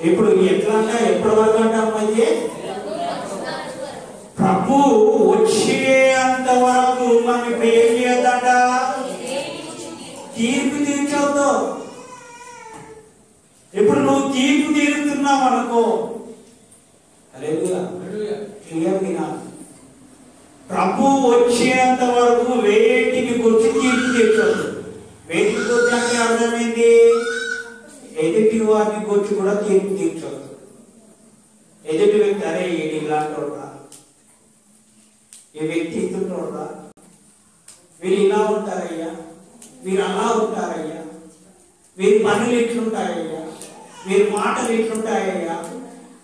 ఇప్పుడు ఎట్లా అంటే ఎప్పటి వరకు అంటే అమ్మాయి ప్రభు వచ్చేంత వరకు మనం ఇప్పుడు ఏం చేయొద్దట? తీర్పు తీర్చొద్దు. ఇప్పుడు నువ్వు తీర్పు తీరుతున్నావు అనుకో, హల్లెలూయా, క్లియర్ వినాలి. ప్రభు వచ్చేంత వరకు వేటిని గురించి తీర్పు తీర్చదు. వేటిని గురించి అంటే అర్థమైంది, ఎదుటి వారిని గురించి కూడా తీర్పు తీర్చదు. ఎదుటి వ్యక్తి అరే ఇది ఇలాంటోడా, ఈ వ్యక్తి ఇస్తుంటోడా, వీరు ఇలా ఉంటారయ్యా, వీరు అలా ఉంటారయ్యా, వీరి పనులు ఇట్లుంటాయ్యా, వీరి మాటలు ఇట్లుంటాయ్యా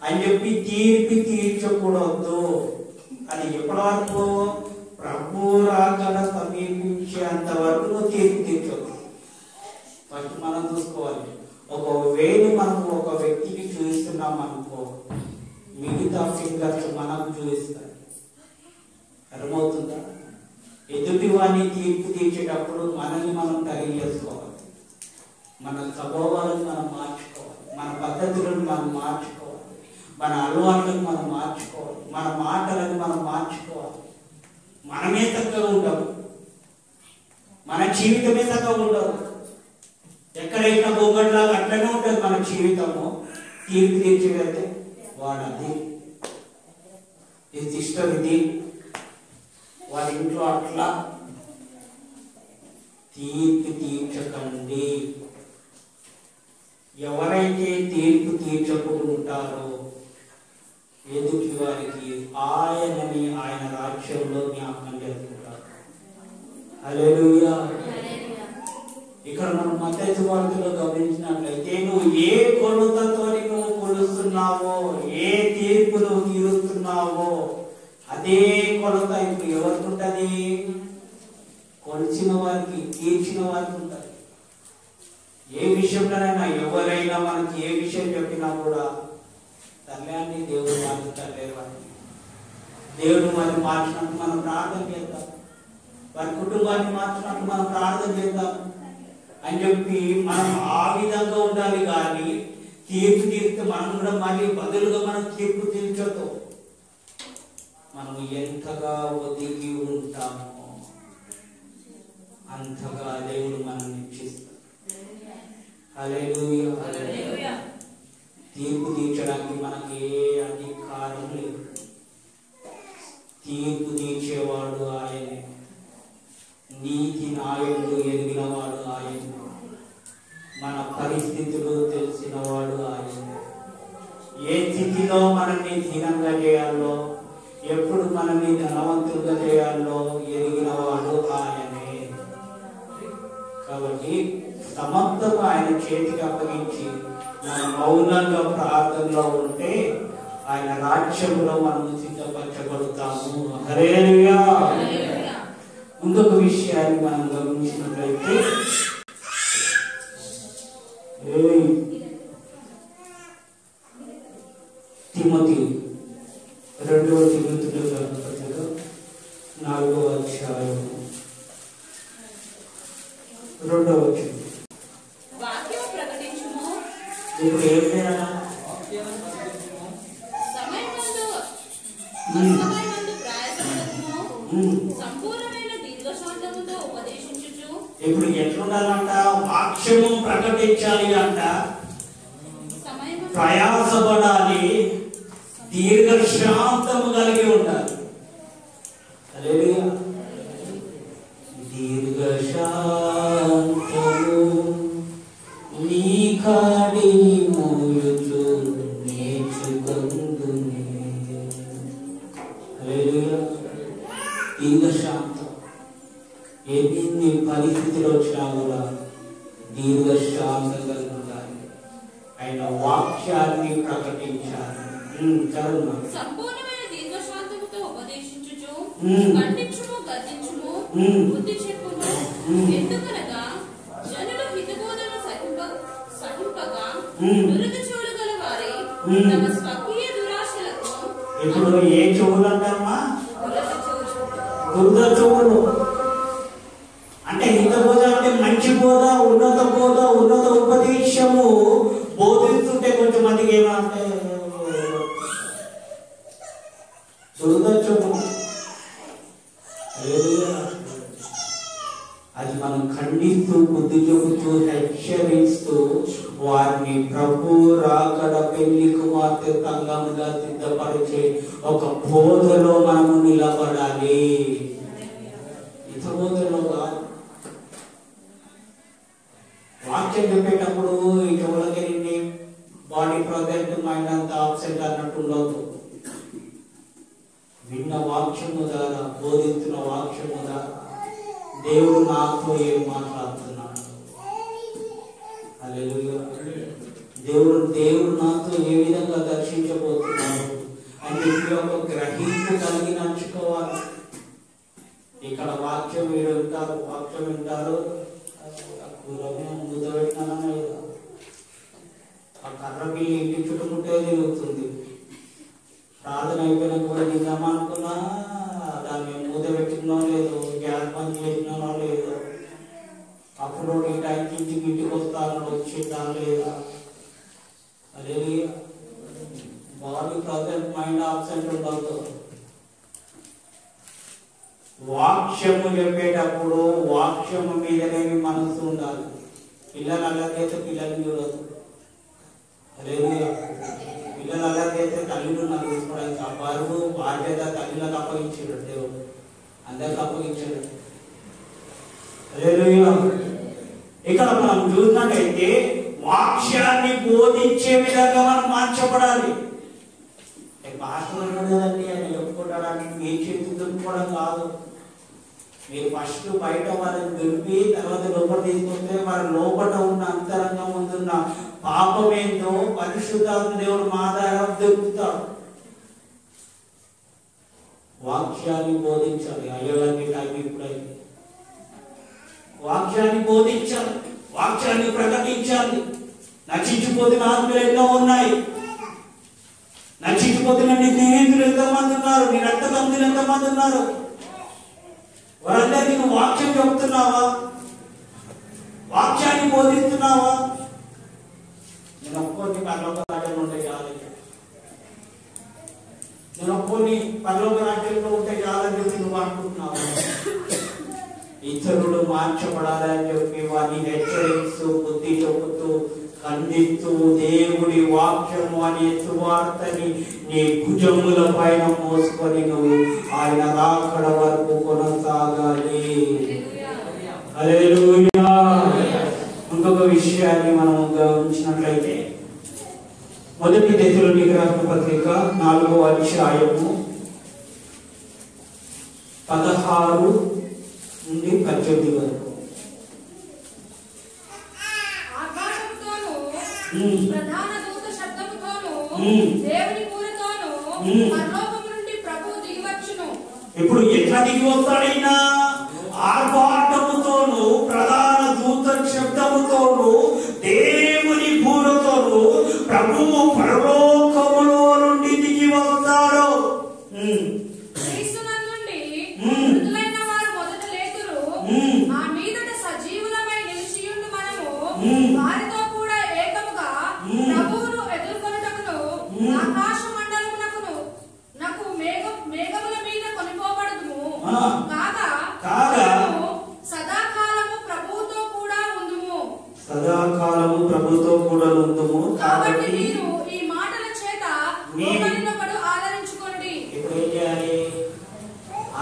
అని చెప్పి తీర్పు తీర్చకూడదు. అది ఎప్పటి వరకు? ప్రభు రాకడ సమీపించేంత వరకు నువ్వు తీర్పు తీర్చదు. ఫస్ట్ మనం చూసుకోవాలి. ఒకవేళ మనం ఒక వ్యక్తికి చూస్తున్నాం అనుకో, మిగతా ఫింగర్స్ మనం చూపిస్తాయి. అర్థమవుతుందా? ఎదుటి వాడిని తీర్పు తీర్చేటప్పుడు మనల్ని మనం తగిలి చేసుకోవాలి. మన స్వభావాలను మనం మార్చుకోవాలి, మన పద్ధతులను మనం మార్చుకోవాలి, మన అలవాట్లను మనం మార్చుకోవాలి, మన మాటలను మనం మార్చుకోవాలి. మనమే చక్కగా ఉంటాం, మన జీవితమే చక్కగా ఉండదు. ఎక్కడైనా బొమ్మలాగా అట్లనే ఉంటుంది మన జీవితము. తీర్పు తీర్చేదైతే వాడది ఇష్టం, ఇది వాడి ఇంట్లో అట్లా తీర్పు తీర్చకండి. ఎవరైతే తీర్పు తీర్చకుండా ఉంటారో ఎదుటి వారికి ఆయనని ఆయన రాజ్యంలో జ్ఞాపకం చేసుకుంటారు. హల్లెలూయా. ఇక్కడ మనం మత్తయి సువార్తలో గమనించినట్లయితే నువ్వు ఏ కొలతతో నువ్వు కొలుస్తున్నావో, ఏ తీర్పు నువ్వు తీరుస్తున్నావో అదే కొలత ఇప్పుడు ఎవరికి ఉంటుంది? కొలిచిన వారికి, తీర్చిన వారికి ఉంటుంది. ఏ విషయంలోనైనా ఎవరైనా మనకి ఏ విషయం చెప్పినా కూడా తల్లి దేవుడు మార్చుతలేరు వారిని. దేవుడు వారిని మార్చినట్టు మనం ప్రార్థన చేద్దాం, వారి కుటుంబాన్ని మార్చినట్టు మనం ప్రార్థన చేద్దాం అని చెప్పి మనం ఆ విధంగా ఉండాలి. కానీ తీర్పు తీర్స్తే మనం కూడా మళ్ళీ బదులుగా మనం తీర్పు తీర్చొద్దు. మనం ఎంతగా ఒదిగి ఉంటామో అంతగా దేవుడు మనల్ని ఇచ్చిస్తాడు. హల్లెలూయా. తీర్పు తీర్చడానికి మనకి ఏ అధికారం లేదు. తీర్పు తీర్చేవాడు ఆయనే, నీతి న్యాయములు ఎరిగిన వాడు ఆయనే, మన పరిస్థితులు తెలిసిన వాడు ఆయనే. ఏ స్థితిలో మనల్ని దీనంగా చేయాలో, ఎప్పుడు మనల్ని ధనవంతులుగా చేయాలో ఎరిగిన వాడు ఆయనే. కాబట్టి సమర్థం ఆయన చేతికి అప్పగించి మనం మౌనంగా ప్రార్థనలో ఉంటే ఆయన రాజ్యంలో మనం సిద్ధపరచబడతాము. హల్లెలూయా. ఇంకొక విషయాన్ని మనం గమనించినట్లయితే తిమోతి 2వ తిమోతిలో పత్రిక 4వ అధ్యాయం 2వ వచనం. ఇప్పుడు ఏం చేయాలి? ఇప్పుడు ఎట్లుండాలంట? వాక్యము ప్రకటించాలి అంట, ప్రయాసపడాలి, దీర్ఘశాంతము కలిగి ఉండాలి. హల్లెలూయా. దీర్ఘశాంతము నీ కాడిని మోయుచు నేర్చుకొందునే. హల్లెలూయా. దీర్ఘశాంతం ఎన్ని పరిస్థితులు వచ్చినా కూడా దీర్ఘశాంతం కలిగి ఉండాలి. ఆయన వాక్యాన్ని ప్రకటించాలి. సంపూర్ణమైన దీర్ఘశాంతముతో ఉపదేశించుచు ఖండించుము, గద్దించుము, బుద్ధి చెప్పుము. ఎందుకనగా జనులు హితబోధన సహింపగా దురద చెవులు గల వారై తమ స్వకీయ దురాశలకు. ఇప్పుడు ఏ చెవులు అంటారమ్మా? దురద చెవులు. అంటే హిత బోధ అంటే మంచి బోధ, ఉన్నత బోధ, ఉన్నత ఉపదేశము బోధిస్తుంటే కొంచెం మందికి ఏమంటే దురద చెవులు. అది మనం ఖండిస్తూ బుద్ధి చెబుతూ హెచ్చరిస్తూ వారిని ప్రభు రాకడ పెళ్లి కుమార్తె సంఘంగా సిద్ధపరిచే ఒక బోధలో మనము నిలబడాలి. ఇతర బోధలో కాదు. వాక్యం చెప్పేటప్పుడు ఎవరికైనా బాడీ ప్రజెంట్ మైండ్ అంతా ఆబ్సెంట్ అన్నట్టు ఉండదు. విన్న వాక్యము ద్వారా, బోధిస్తున్న వాక్యము ద్వారా దేవుడు నాతో ఏం మాట్లాడుతున్నాడు, హల్లెలూయా. దేవుడు నాతో ఏ విధంగా దర్శించబోతున్నాడు అని చెప్పి ఒక గ్రహింపు కలిగి నడుచుకోవాలి. ఇక్కడ వాక్యం వీడు వింటారు, వాక్యం వింటారు, ముద్ద పెట్టినానో ఆ కర్ర బిల్లి ఇంటి చుట్టుముట్టే తిరుగుతుంది. ప్రార్థన అయిపోయినా కూడా నిజమా అనుకున్నా దాన్ని మూత పెట్టినో లేదో, గ్యాస్ బంద్ చేసినానో లేదో, అప్పుడు ఈ టైంకి ఇంటికి వస్తానో వచ్చిందా లేదా, అదే బాడీ ప్రజెంట్ మైండ్ ఆబ్సెంట్ ఉండదు. వాక్యము చెప్పేటప్పుడు వాక్యము మీదనే మనసు ఉండాలి. పిల్లలు అలాగైతే పిల్లల్ని చూడదు, అదే పిల్లలు అలాగైతే తల్లిని నాకు తీసుకోవడానికి ఆ బరువు బాధ్యత తల్లిలకు అప్పగించాడు దేవుడు, అందరికి అప్పగించాడు. హల్లెలూయా. ఇక్కడ మనం చూసినట్టయితే వాక్యాన్ని బోధించే విధంగా మనం మార్చబడాలి. పాస్టర్ కదండి ఆయన చెప్పుకోవడానికి మీ చేతులు దులుపుకోవడం కాదు. మీరు ఫస్ట్ బయట వారిని దులిపి తర్వాత లోపల తీసుకొస్తే వారి లోపల ఉన్న అంతరంగం ముందున్న పాపం ఏందో పరిశుద్ధాత్మ దేవుడు మా ద్వారా దొరుకుతాడు. వాక్యాన్ని బోధించాలి. అయ్యోలాంటి టైం ఇప్పుడైతే వాక్యాన్ని బోధించాలి, వాక్యాన్ని ప్రకటించాలి. నశించిపోతున్న ఆత్మలు ఎన్నో ఉన్నాయి. నశించిపోతున్న నీ స్నేహితులు ఎంతమంది ఉన్నారు, నీ రక్త బంధువులు ఎంతమంది ఉన్నారు. వారందరికీ నువ్వు వాక్యం చెప్తున్నావా, వాక్యాన్ని బోధిస్తున్నావా? నేను ఒక్కొని పరలోక రాజ్యంలో ఉంటే చాలు, నేను ఒక్కొని పరలోక రాజ్యంలో ఉంటే చాలని చెప్పి నువ్వు అనుకుంటున్నావా? ఇతరులు మార్చబడాలని చెప్పి వారిని హెచ్చరిస్తూ బుద్ధి చెబుతూ ఖండిస్తూ దేవుడి వాక్యము అనే సువార్తని నీ భుజముల పైన మోసుకొని నువ్వు ఆయన రాకడ వరకు కొనసాగాలి. హల్లెలూయా. ఇంకొక విషయాన్ని మనం గమనించినట్లయితే మొదటి తెస్సలోనికీ రాసిన పత్రిక 4వ అధ్యాయము 16 నుండి 18 వరకు. ప్రధాన దూత శబ్దముతోను దేవుని పూరతోను పరలోకము నుండి ప్రభువు దిగివచ్చును. ఇప్పుడు ఎట్లా దిగి వస్తాడైనా? ఆర్భాటముతోను ప్రధాన దూత శబ్దముతోను దేవుని పూరతోను ప్రభువు పరలోకములో నుండి దిగి వస్తాడు. క్రీస్తునందుండి మృతులైన వారు మొదట లేతురు. ఆ మీదట సజీవులమై నిలిచియుండు మనము వారితో ప్రభువును ఎదుర్కొనుటకును ఆకాశ మండలమునకును నాకు మేఘముల మీద కొనిపోబడుదుము. కాగా సదాకాలము ప్రభువుతో కూడా ఉందుము. సదాకాలము ప్రభువుతో కూడా ఉందుము. కాబట్టి మీరు ఈ మాటల చేత లోబడినప్పుడు ఆదరించుకోండి. ఇప్పుడు ఏం చేయాలి?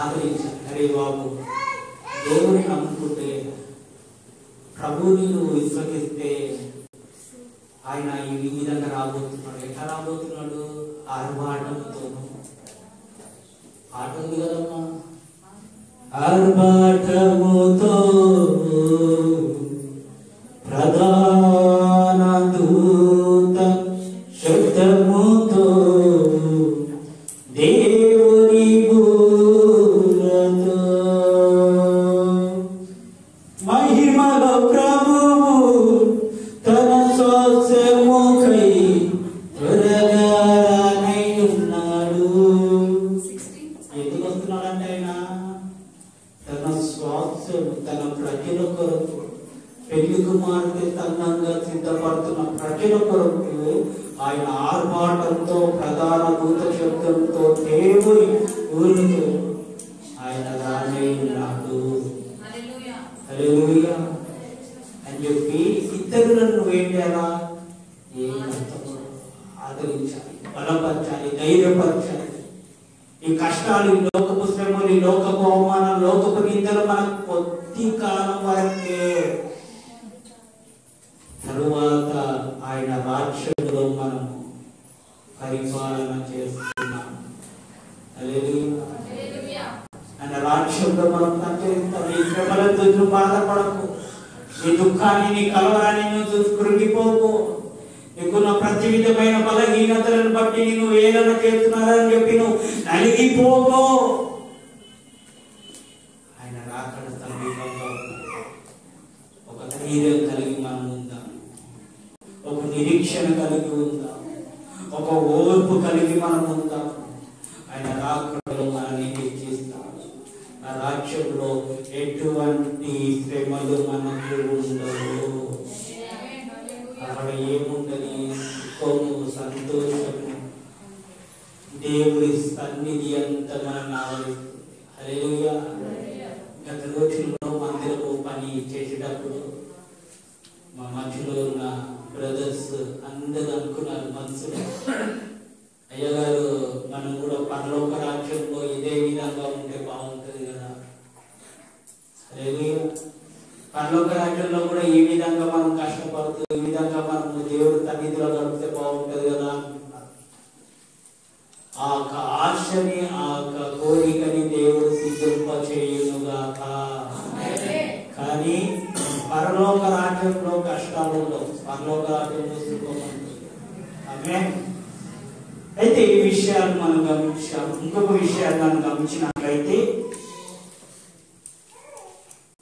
ఆదరించాలి. అరే బాబు, దేవుని నమ్ముకుంటే, ప్రభువుని నువ్వు విశ్వసిస్తే ఆయన ఈ విధంగా రాబోతున్నాడు. ఎట్లా రాబోతున్నాడు? ఆర్భాటముతోను. ఆట ఉంది కదమ్మా. ఆర్భాటముతో ప్రధాన దూత శబ్దముతో దేవుని పూరతో మహిమలో ప్రభువు తన స్వాస్యముకై త్వరగానే ఉన్నాడు. ఎందుకు వస్తున్నాడంటే ఆయన తన స్వాస్యము, తన ప్రజల కొరకు, పెళ్లి కుమార్తె సంఘంగా సిద్ధపడుతున్న ప్రజల కొరకు ఆయన ఆర్భాటంతో ప్రధాన దూత శబ్దంతో దేవుని ఊరితో ఆయన రానే ఉన్నాడు. హల్లెలూయా అని చెప్పి ఇతరులను నువ్వేం చేయాలా? ఆదరించాలి, బలపరచాలి, ధైర్యపరచాలి. ఈ కష్టాలు, ఈ లోకపు శ్రమలు, ఈ లోకపు అవమానం, లోకపు నిందలు మనకు కొద్ది కాలం వరకే. తరువాత ఆయన రాజ్యంలో మనము పరిపాలన చేస్తున్నాం. హల్లెలూయా. ఆయన రాజ్యంలో మనం సంచరిస్తాం. ఈ శ్రమలతో నువ్వు బాధపడకు, నీ దుఃఖాన్ని, నీ కలవరాన్ని నువ్వు చూసి కృంగిపోకు. నీకున్న ప్రతి విధమైన బలహీనతలను బట్టి నువ్వు ఏదైనా చేస్తున్నారని చెప్పి నువ్వు నలిగిపోకు. ఆయన రాకడ సమీపంగా ఒక ధైర్యం కలిగి మనం ఉందాం, ఒక నిరీక్షణ కలిగి ఉందాం, ఒక ఓర్పు కలిగి మనం ఉందాం. ఆయన రాకడలో మనల్ని హెచ్చిస్తాడు. ఆ రాజ్యంలో ఎటువంటి శ్రమలు మనకు ఉండవు. అక్కడ ఏముంటది? సుఖము, సంతోషము, దేవుడి సన్నిధి అంత మనల్ని ఆవరిస్తుంది. హల్లెలూయా. గత రోజుల్లో మందిరపు పని చేసేటప్పుడు మా మధ్యలో ఉన్న బ్రదర్స్ అందరూ అనుకున్నారు మనసులో, అయ్యగారు మనం కూడా పరలోక రాజ్యంలో ఇదే విధంగా ఉంటే బాగుంటుంది కదా. హల్లెలూయా. పరలోక రాజ్యంలో కూడా ఈ విధంగా మనం కష్టపడుతూ, ఈ విధంగా మనం దేవుడి సన్నిధిలో గడిపితే బాగుంటది కదా. ఆ ఆశని, ఆ కోరికని దేవుడు సిద్ధింప చేయునుగాక. కానీ పరలోక రాజ్యంలో కష్టాలు ఉండవు, పరలోక రాజ్యంలో సుఖం ఉంటుంది. ఆమేన్. అయితే ఈ విషయాలు మనం గమనించాం. ఇంకొక విషయాన్ని మనం గమనించినట్లయితే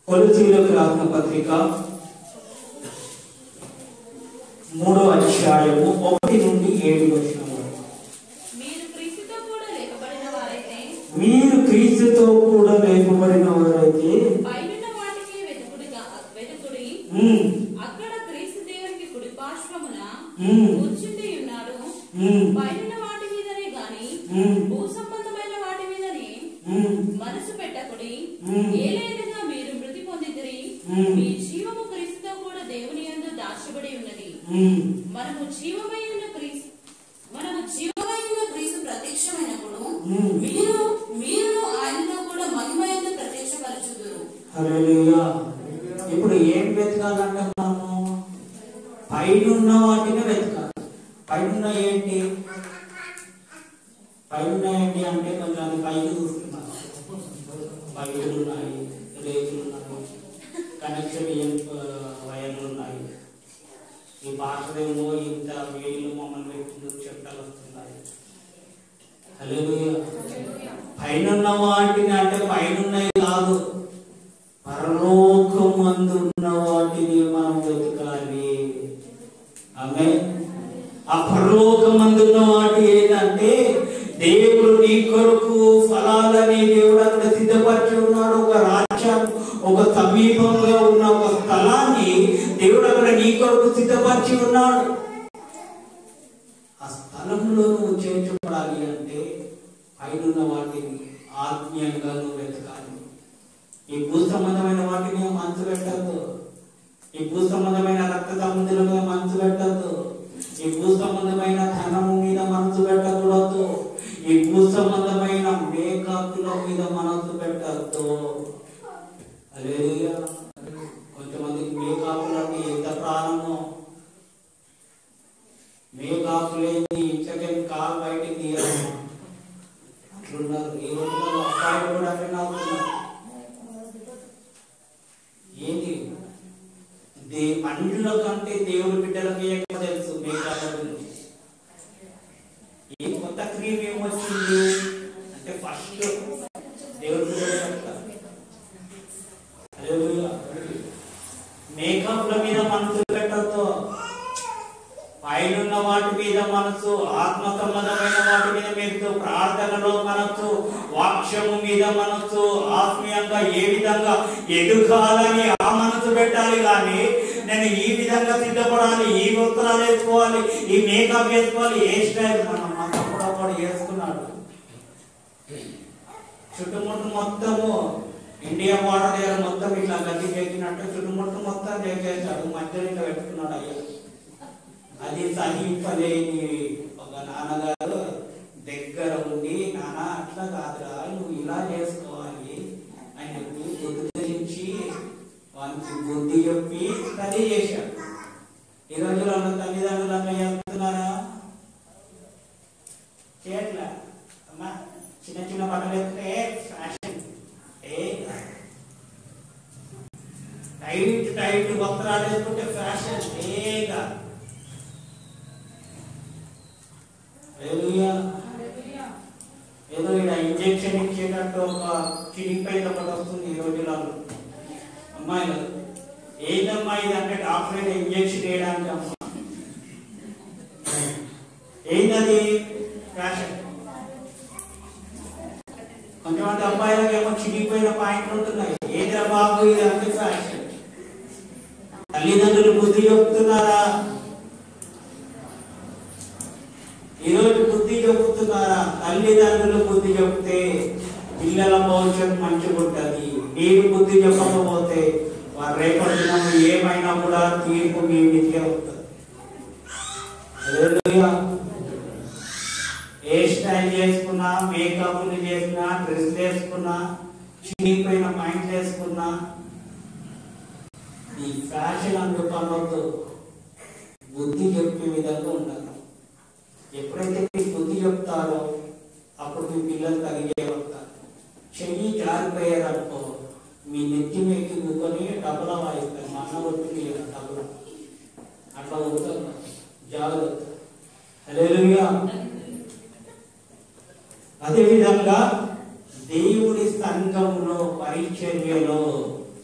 కొలొసీయులకు రాసిన పత్రిక 3వ అధ్యాయము 1 నుండి 7 వచనములు. మీరు క్రీస్తుతో కూడా లేపబడిన వారైతే పైనున్న వాటికి వెతుకుడి, అక్కడ క్రీస్తు దేవునికి కుడి పార్శ్వమున కూర్చుండి ఉన్నాడు. పైనున్న వాటి మీదనే గాని భూ సంబంధమైన వాటి మీదనే మనసు పెట్టకుడి. ఏలైనగా మీరు మృతి పొందితిరి, మీ జీవము క్రీస్తుతో కూడా దేవుని యందు దాచబడి ఉన్నది. మనము జీవమైన క్రీస్తు ప్రత్యక్షమైనప్పుడు మీరు ఆయనతో కూడా మహిమయందు ప్రత్యక్షపరచుదురు. హల్లెలూయా. ఇప్పుడు ఏం వెతకాలంటే మనము పైనున్న వాటిని వెతకాలి. పైనున్న ఏంటి? పైనున్న ఏంటి అంటే కొంచెం అది పైకి చూస్తున్నాం. పైలు ఉన్నాయి, రేకులు ఉన్నాయి, కనెక్షన్ వైర్లు ఉన్నాయి. ఈ భాషలేమో ఇంత వేలు మమ్మల్ని పెట్టిన చెట్టాలు వస్తున్నాయి. హల్లెలూయా. పైనున్న వాటిని అంటే పైనున్నవి కాదు, పరలోకమందు ఉన్న వాటిని మనం వెతకాలి. ఆమేన్. ఆ పరలోకమందున్న వాటి ఏంటంటే దేవుడు నీ కొరకు ఫలాలని దేవుడు అక్కడ సిద్ధపరిచి ఉన్నాడు. ఒక రాజ్యం, ఒక సమీపంగా ఉన్న ఒక స్థలాన్ని దేవుడు అక్కడ నీ కొరకు సిద్ధపరిచి ఉన్నాడు. ఆ స్థలంలో నువ్వు చేర్చబడాలి అంటే పైనున్న వాటిని ఆత్మీయంగా నువ్వు వెతకాలి. ఈ భూ సంబంధమైన వాటిని మనసు పెట్టద్దు. ఈ భూ సంబంధమైన రక్త సంబంధుల మీద మనసు పెట్టద్దు. ఈ భూ సంబంధమైన ధనము మీద మనసు పెట్టకూడదు. ఈ భూ సంబంధమైన మేకప్ల మీద మనసు పెట్టద్దు. హల్లెలూయా. కొంతమందికి మేకప్లు అంటే ఎంత ప్రాణమో, మేకప్ లేని ఇంచకేం కాలు బయటికి తీయరు అట్లున్నారు. ఈ రోజుల్లో అబ్బాయిలు కూడా అట్లా అవుతున్నారు. ఏంటి పండ్ల కంటే దేవుడి బిడ్డలకి ఎక్కువ తెలుసు మేకప్ గురించి. ఈ కొత్త క్రీమ్ ఏమొచ్చింది అంటే ఫస్ట్ దేవుడి బిడ్డలు చెప్తారు. మేకప్ల మీద మనసు పెట్టద్దు. పైనున్న వాటి మీద మనసు, ఆత్మ సంబంధమైన వాటి మీద మనసు, ప్రార్థనలో మనసు, వాక్యము మీద మనసు, ఆత్మీయంగా ఏ విధంగా ఎదుగాలని ఆ మనసు పెట్టాలి. కానీ నేను ఈ విధంగా సిద్ధపడాలి, ఈ వస్త్రాలు వేసుకోవాలి, ఈ మేకప్ వేసుకోవాలి, ఏ స్టైల్ మన తప్పుడు వేసుకున్నాడు. చుట్టుముట్టు మొత్తము ఇండియా బార్డర్ దగ్గర మొత్తం ఇట్లా గడ్డి చేసినట్టు చుట్టుముట్టు మొత్తం చేసేసాడు, మధ్యలో ఇట్లా పెట్టుకున్నాడు. అయ్యా అది సహింపలేని ఒక నాన్నగారు దగ్గర ఉండి, నాన్న అట్లా కాదురా, నువ్వు ఇలా చేసుకోవాలి అని బుద్ధి వానికి బుద్ధి చెప్పి స్టడీ చేశాడు. ఈ రోజుల్లో తల్లిదండ్రులు అట్లా చేస్తున్నారా? చేయట్లా. అమ్మా చిన్న చిన్న బట్టలు వేస్తే ఫ్యాషన్, టైట్ టైట్ వస్త్రాలు వేసుకుంటే ఫ్యాషన్. ఏదో ఇక్కడ ఇంజెక్షన్ ఇచ్చేటట్టు ఒక చిరిగిపోయిన ఒకటి వస్తుంది ఈ రోజులలో. అమ్మాయిలు ఏందమ్మా ఇది అంటే డాక్టర్ ఇంజెక్షన్ వేయడానికి. అమ్మా ఏంటది? ఫ్యాషన్. కొంతమంది అబ్బాయిలకు ఏమో చిరిగిపోయిన పాయింట్లు ఉంటున్నాయి. ఏదిరా బాబు ఇది అంటే ఫ్యాషన్. తల్లిదండ్రులు బుద్ధి చెప్తున్నారా? ఈరోజు బుద్ధి చెబుతున్నారా? తల్లిదండ్రులు బుద్ధి చెప్తే పిల్లల భవిష్యత్తు మంచిగా ఉంటుంది. మీరు బుద్ధి చెప్పకపోతే వారు రేపటి దినం ఏమైనా కూడా తీర్పు మీ మీదే వస్తుంది. ఏ స్టైల్ చేసుకున్నా, మేకప్లు చేసినా, డ్రెస్ వేసుకున్నా, చిరిగిపోయిన పాయింట్లు వేసుకున్నా ఈ ఫ్యాషన్ అందుకనొద్దు. బుద్ధి చెప్పే విధంగా ఉండాలి. ఎప్పుడైతే మీరు బుద్ధి చెప్తారో అప్పుడు మీ పిల్లలు కలిగే వస్తారు. చెయ్యి జారిపోయారనుకో మీ నెత్తి మెక్కి కూకొని డబ్బులా వాయిస్తారు. మా అన్న ఒత్తిడి డబ్బులు అట్లా అవుతారు. జాగ్రత్త. హల్లెలూయా. అదేవిధంగా దేవుడి సంఘంలో పరిచర్యలో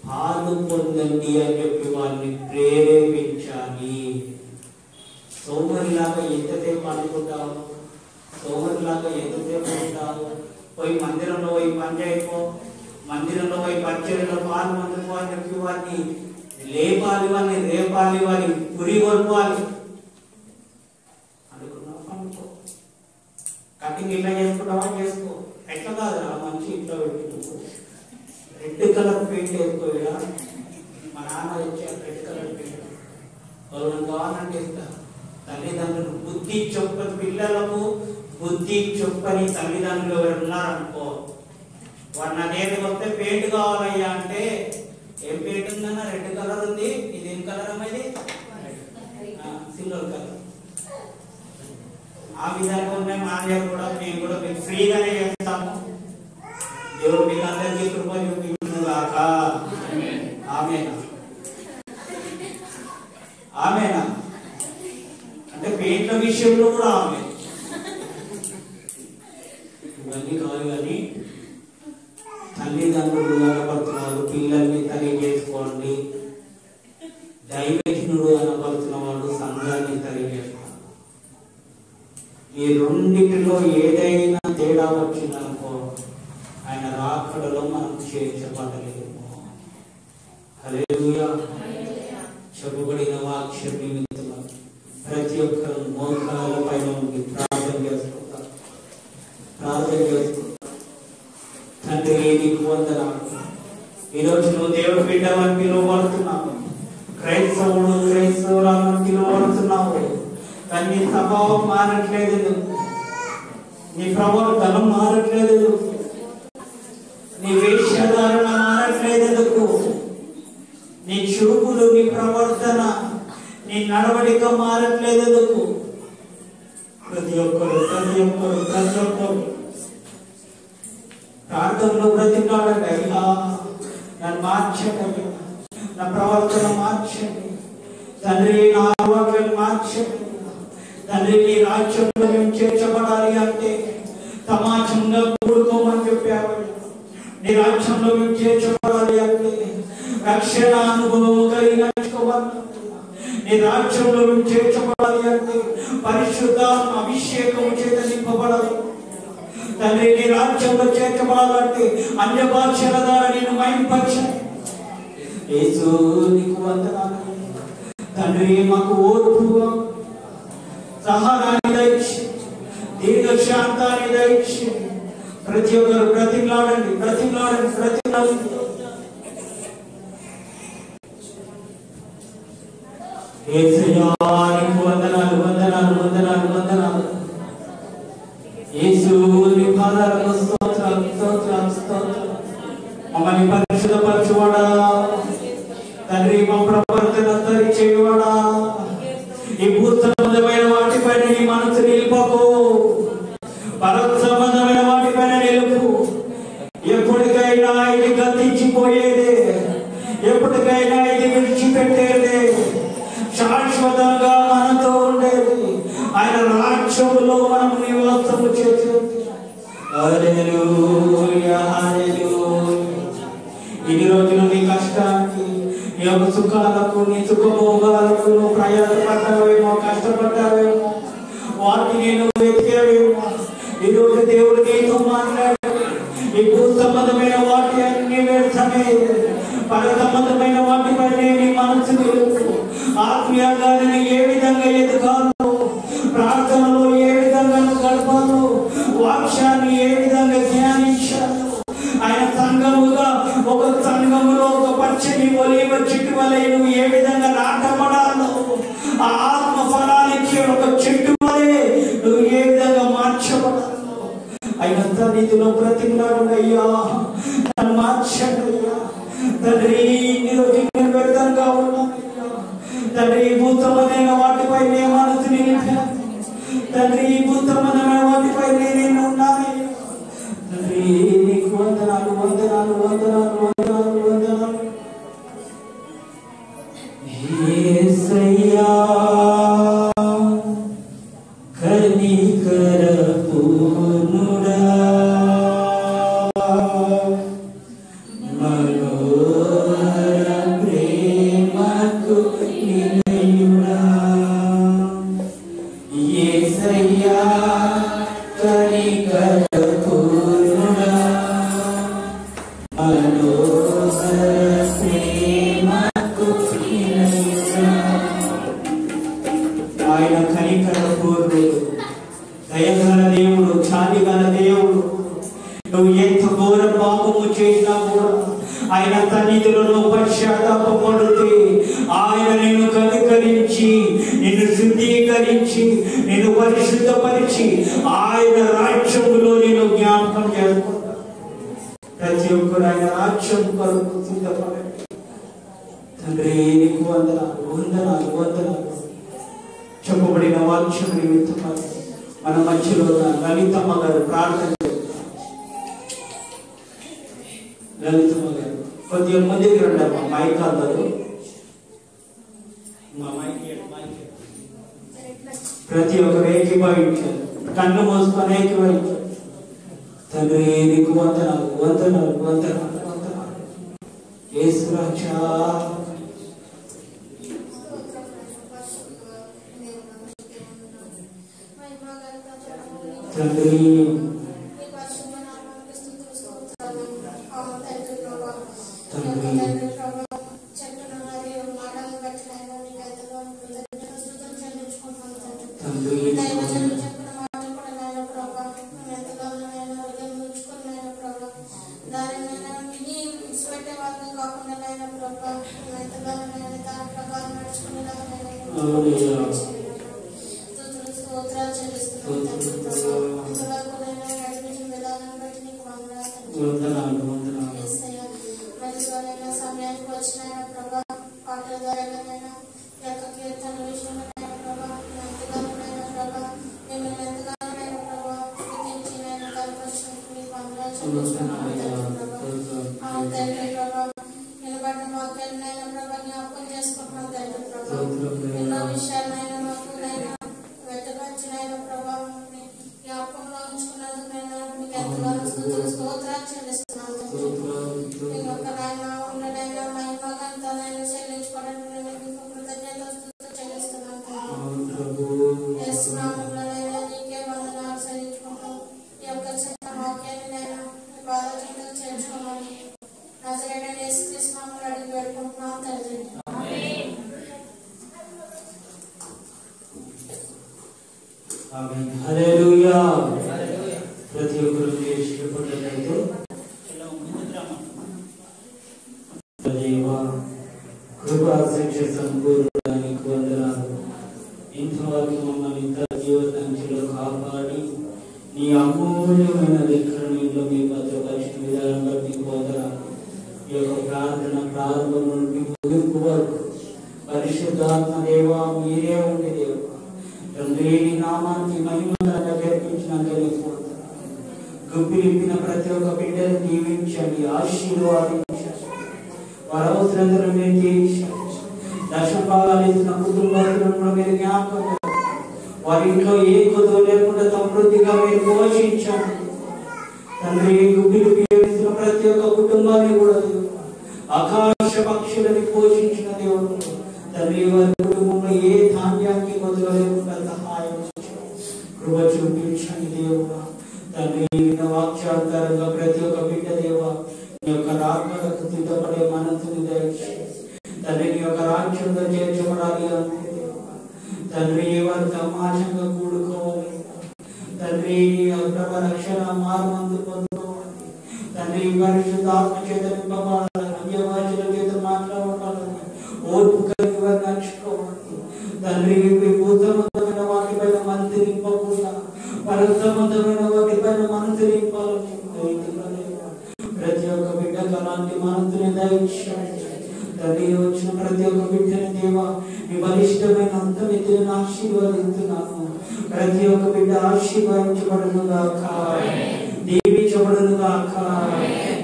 పాలు పొందండి అని చెప్పి వారిని ప్రేరేపించాలి. సోమరిలాగా ఎంతసేపు అనుకుంటావు? సోమరిలాగా ఎంతసేపు ఉంటావు? పోయి మందిరంలో పోయి పని చేయకో, మందిరంలో పోయి పరిచర్యలో పాలు పొందుకో అని చెప్పి వారిని లేపాలి, వారిని రేపాలి, వారి పురి కొనుక్కోవాలి అనుకున్నావు. అనుకో. కటింగ్ ఇట్లా చేసుకుంటావా? చేసుకో. ఎట్లా కాదురా, మంచి ఇంట్లో పెట్టుకో. రెడ్ కలర్ పెయింట్ వేసుకోడా? మా నాన్న వచ్చారు రెడ్ కలర్ పెయింట్. వాళ్ళని కావాలంటే ఇస్తా. తల్లిదండ్రులు బుద్ధి చెప్పని పిల్లలకు బుద్ధి చెప్పని తల్లిదండ్రులు ఎవరు ఉన్నారనుకో, వాడు నా దగ్గరికి వస్తే పెయింట్ కావాలయ్యా అంటే ఏం పెయింట్ ఉందన్నా? రెడ్ కలర్ ఉంది. ఇది ఏం కలర్ అమ్మది? Silver colour. ఆ విధంగా ఉన్నాయి. మా దగ్గర కూడా మేము కూడా మీకు ఫ్రీగానే చేస్తాము. దేవుడు మీకు అందరికీ కృప చూపించుగాక. ఆమేనా? ఆమేనా? అంటే పెయింట్ల విషయంలో కూడా ఆమె ఇవన్నీ కాదు. కానీ తల్లిదండ్రులు అనపడుతున్నారు, పిల్లల్ని తెలియజేసుకోండి. దైవజ్ఞుడు అనపడుతున్న వాళ్ళు సంఘాన్ని తెలియజేస్తారు. ఈ రెండిటిలో ఏదైనా తేడా వచ్చిందనుకో ఆయన రాకడలో మనం చేర్చబడలేము. హల్లెలూయా. చెప్పబడిన వాక్యం నిమిత్తం ప్రతి ఒక్కరు మోకాళ్ళ పైన ఉండి ప్రార్థన చేసుకుంటారు. ప్రార్థన చేసుకుంటారు. తండ్రి నీకు వందనాలు. ఈరోజు నువ్వు దేవుడు బిడ్డవని పిలువబడుతున్నావు. క్రైస్తవురాలను పిలువబడుతున్నావు. కానీ నీ స్వభావం మారట్లేదు. నీ ప్రవర్తనం మారట్లేదు. నీ వేషధారణ మారట్లేదు. నీ చూపులు, నీ ప్రవర్తన, నీ నడవడిక మారట్లేదు. ప్రతి ఒక్కరు ప్రార్థనలో బ్రతికాడండి. అయ్యా నన్ను మార్చండి, నా ప్రవర్తన మార్చండి తండ్రి, నా ఆరోగ్యాన్ని మార్చండి తండ్రి. నీ రాజ్యంలో మేము చేర్చబడాలి అంటే సమాజంగా కూడుకోమని చెప్పారు. నీ రాజ్యంలో మేము చేర్చబడాలి అంటే రక్షణ అనుభవం కలిగి నడుచుకోవాలి. నీ రాజ్యంలో మేము చేర్చబడాలి అంటే పరిశుద్ధ అభిషేకం చేత నింపబడాలి తండ్రి. నీ రాజ్యంలో చేర్చబడాలంటే అన్య భాషల ద్వారా నేను మహిమపరచాలి. యేసు నీకు వందనాలు తండ్రి. మాకు ఓర్పుగా సహనాన్ని దయచేయండి, దీర్ఘశాంతాన్ని దయచేయండి. ప్రతి ఒక్కరు బ్రతిమలాడండి. యేసయ్యా నీకు వందనాలు వందనాలు వందనాలు వందనాలు. యేసు నీ పాదాలకు స్తోత్రాలు స్తోత్రాలు స్తోత్రాలు. మమ్మల్ని పరిశుద్ధపరచువాడా తండ్రి, మా ప్రవర్తన సరిచేయవాడా, ఈ భూ సంబంధమైన వాటిపైన నీ మనసు నిలుపకు, పరమ సంబంధమైన వాటిపైన నిలుపు. ఎప్పటికైనా ఇది గతించిపోయేదే, ఎప్పటికైనా ఇది విడిచిపెట్టేదే, శాశ్వతంగా మనతో ఉండేది. ఆయన రాజ్యములో మనం నివాసము చేసేది. హల్లెలూయా హల్లెలూయా. ఇన్ని రోజులు నీ కష్టానికి, నీ యొక్క సుఖాలకు, నీ సుఖభోగాలకు నువ్వు ప్రయాసపడ్డావేమో, కష్టపడ్డావేమో, వాటిని నువ్వు వెతికేవేమో. ఈరోజు దేవుడు నీతో మాట్లాడాడు. ఈ భూ సంబంధమైన వాటి అన్ని వ్యర్థమే, పర సంబంధమైన వాటిపైనే నీ మనసు నిలుపు. ఆత్మీయంగా నేను ఏ విధంగా ఎదగాలో, ప్రార్థనలో ఏ విధంగా గడపాలో, వాక్యాన్ని ఏ విధంగా ధ్యానించాలో, ఆయన సంఘముగా ఒక సంఘములో ఒక పచ్చని ఒలీవ చెట్టు వలె నువ్వు ఏ విధంగా నాటపడాలో, ఆ ఆత్మ ఫలానికి ఒక చెట్టు వలె నువ్వు ఏ విధంగా మార్చబడాలో ఆయన సన్నిధిలో బ్రతిమలాడునయ్యా. నన్ను మార్చండి అయ్యా తండ్రి. ఇన్ని రోజులు నేను వ్యర్థంగా ఉన్నానయ్యా తండ్రి. భూతమైన వాటిపై నే మనసు నిలిపాను తండ్రి. భూతమైన వాటిపై నేను ఉన్నానయ్యా తండ్రి. నీకు వందనాలు వందనాలు వందనాలు వందనాలు వందనాలు. యేసయ్యా కనికర పూర్ణుడా, మనోహర ప్రేమకు నిలయుడా. యేసయ్యా కనికర పూర్ణుడా, మనోహర ప్రేమకు నిలయుడా. ఆయన కనికర పూర్ణుడు, దయగల దేవుడు, చాలిగల దేవుడు. నువ్వు ఎంత ఘోర పాపము చేసినా కూడా ఆయన సన్నిధిలో నువ్వు పశ్చాత్తాపపడితే ఆయన నిన్ను కనికరించి, నిన్ను శుద్ధీకరించి, నిన్ను పరిశుద్ధపరిచి ఆయన రాజ్యములో నేను జ్ఞాపకం చేసుకుంటా. ప్రతి ఒక్కరు ఆయన రాజ్యం కొరకు సిద్ధపడండి తండ్రి. నీకు వందనాలు వందనాలు వందనాలు. చెప్పబడిన వాక్యం నిమిత్తం మన మధ్యలో లలితమ్మ గారు ప్రార్థన చేస్తారు. లలితమ్మ గారు కొద్దిగా ముందుకు రండి అమ్మా. మైక్ అందరు ప్రతి ఒక్కరు ఏకీభవించారు, కన్ను మూసుకొని ఏకీభవించారు. తండ్రి నీకు వందనాలు వందనాలు వందనాలు వందనాలు. యేసు రాజా తండ్రి హల్లెలూయా. ప్రతి ఒక్కరు ఇష్టపడినట్లయితే దేవా కృపా శిక్ష సంపూర్ణానికి వందనాలు. కాపాడి మమ్మల్ని ఇంత జీవితంలో కాపాడి నీ అమూల్యమైన లెక్కలలో మీ భద్రపరిచిన విధానం బట్టి పోతరాలు. ఈ యొక్క ప్రార్థన ప్రారంభం నుండి ముగింపు వరకు పరిశుద్ధాత్మ దేవా మీరే ఉండే దేవ తండ్రి నీ నామానికి మహిమగా జరిపించినందుకు గుప్పిలిప్పిన ప్రతి ఒక్క బిడ్డను దీవించండి, ఆశీర్వాదించండి, వారి అవసరాలను మీరు తీర్చండి. దశభాగాలు ఇచ్చిన కుటుంబాలను మీరు జ్ఞాపకం, వారి ఇంట్లో ఏ కొద్దు లేకుండా సమృద్ధిగా మీరు పోషించండి తండ్రి. గుప్పిలిపి ప్రతి ఒక్క కుటుంబాన్ని కూడా ఆకాశ పక్షులని పోషించిన దేవుడు తండ్రి. వారి కుటుంబంలో ఏ ధాన్యానికి కొద్దుగా లేకుండా సహాయం కృప చూపించండి దేవుడు తండ్రి. వాక్యాధారంగా ప్రతి ఒక్క బిడ్డ దేవ నీ యొక్క రాకడకు సిద్ధపడే మనసుని దయచేసి తండ్రి నీ యొక్క రాజ్యంలో చేర్చబడాలి అంటే తండ్రి వారి సమాజంగా కూడుకోవాలి తండ్రి. రక్షణ మార్మందు పొందుకోవాలి తండ్రి. పరిశుద్ధాత్మ చేత నింపబడాలి, అన్య భాషల చేత మాట్లాడాలని ఓర్పు కలిగి వారిని నడుచుకోవాలి తండ్రి. భూతమంతమైన వాటిపైన మనసు నింపకుండా పరసమంతమైన వాటిపైన మనసు నింపాలని ప్రతి ఒక్క బిడ్డకు అలాంటి మనసుని దయచేయండి తండ్రి. వచ్చిన ప్రతి ఒక్క బిడ్డని దేవా మీ బలిష్టమైన అంతమితిని ఆశీర్వదిస్తున్నాను. ప్రతి ఒక్క బిడ్డ ఆశీర్వదించబడును గాక, దీవించబడును గాక,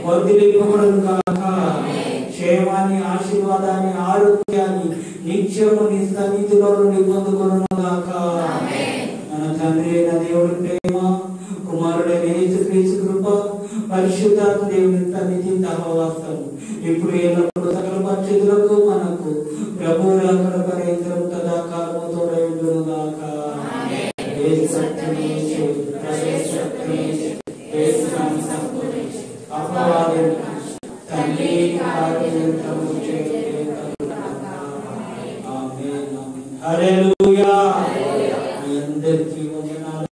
వర్ధిల్లింపబడును గాక. క్షేమాన్ని, ఆశీర్వాదాన్ని, ఆరోగ్యాన్ని నిత్యము నీ సన్నిధిలో నుండి పొందుకొనును గాక. మన తండ్రి అయిన దేవుడి ప్రేమ, కుమారుడైన యేసుక్రీస్తు కృప, పరిశుద్ధాత్మ దేవుని సన్నిధి సహవాసం ఇప్పుడు ఎల్లప్పుడూ సకల పరిస్థితులకు మనకు ప్రభు రాకడ పర్యంతం సదాకాలము తోడయుండును గాక. హల్లెలూయా. మీ అందరికీ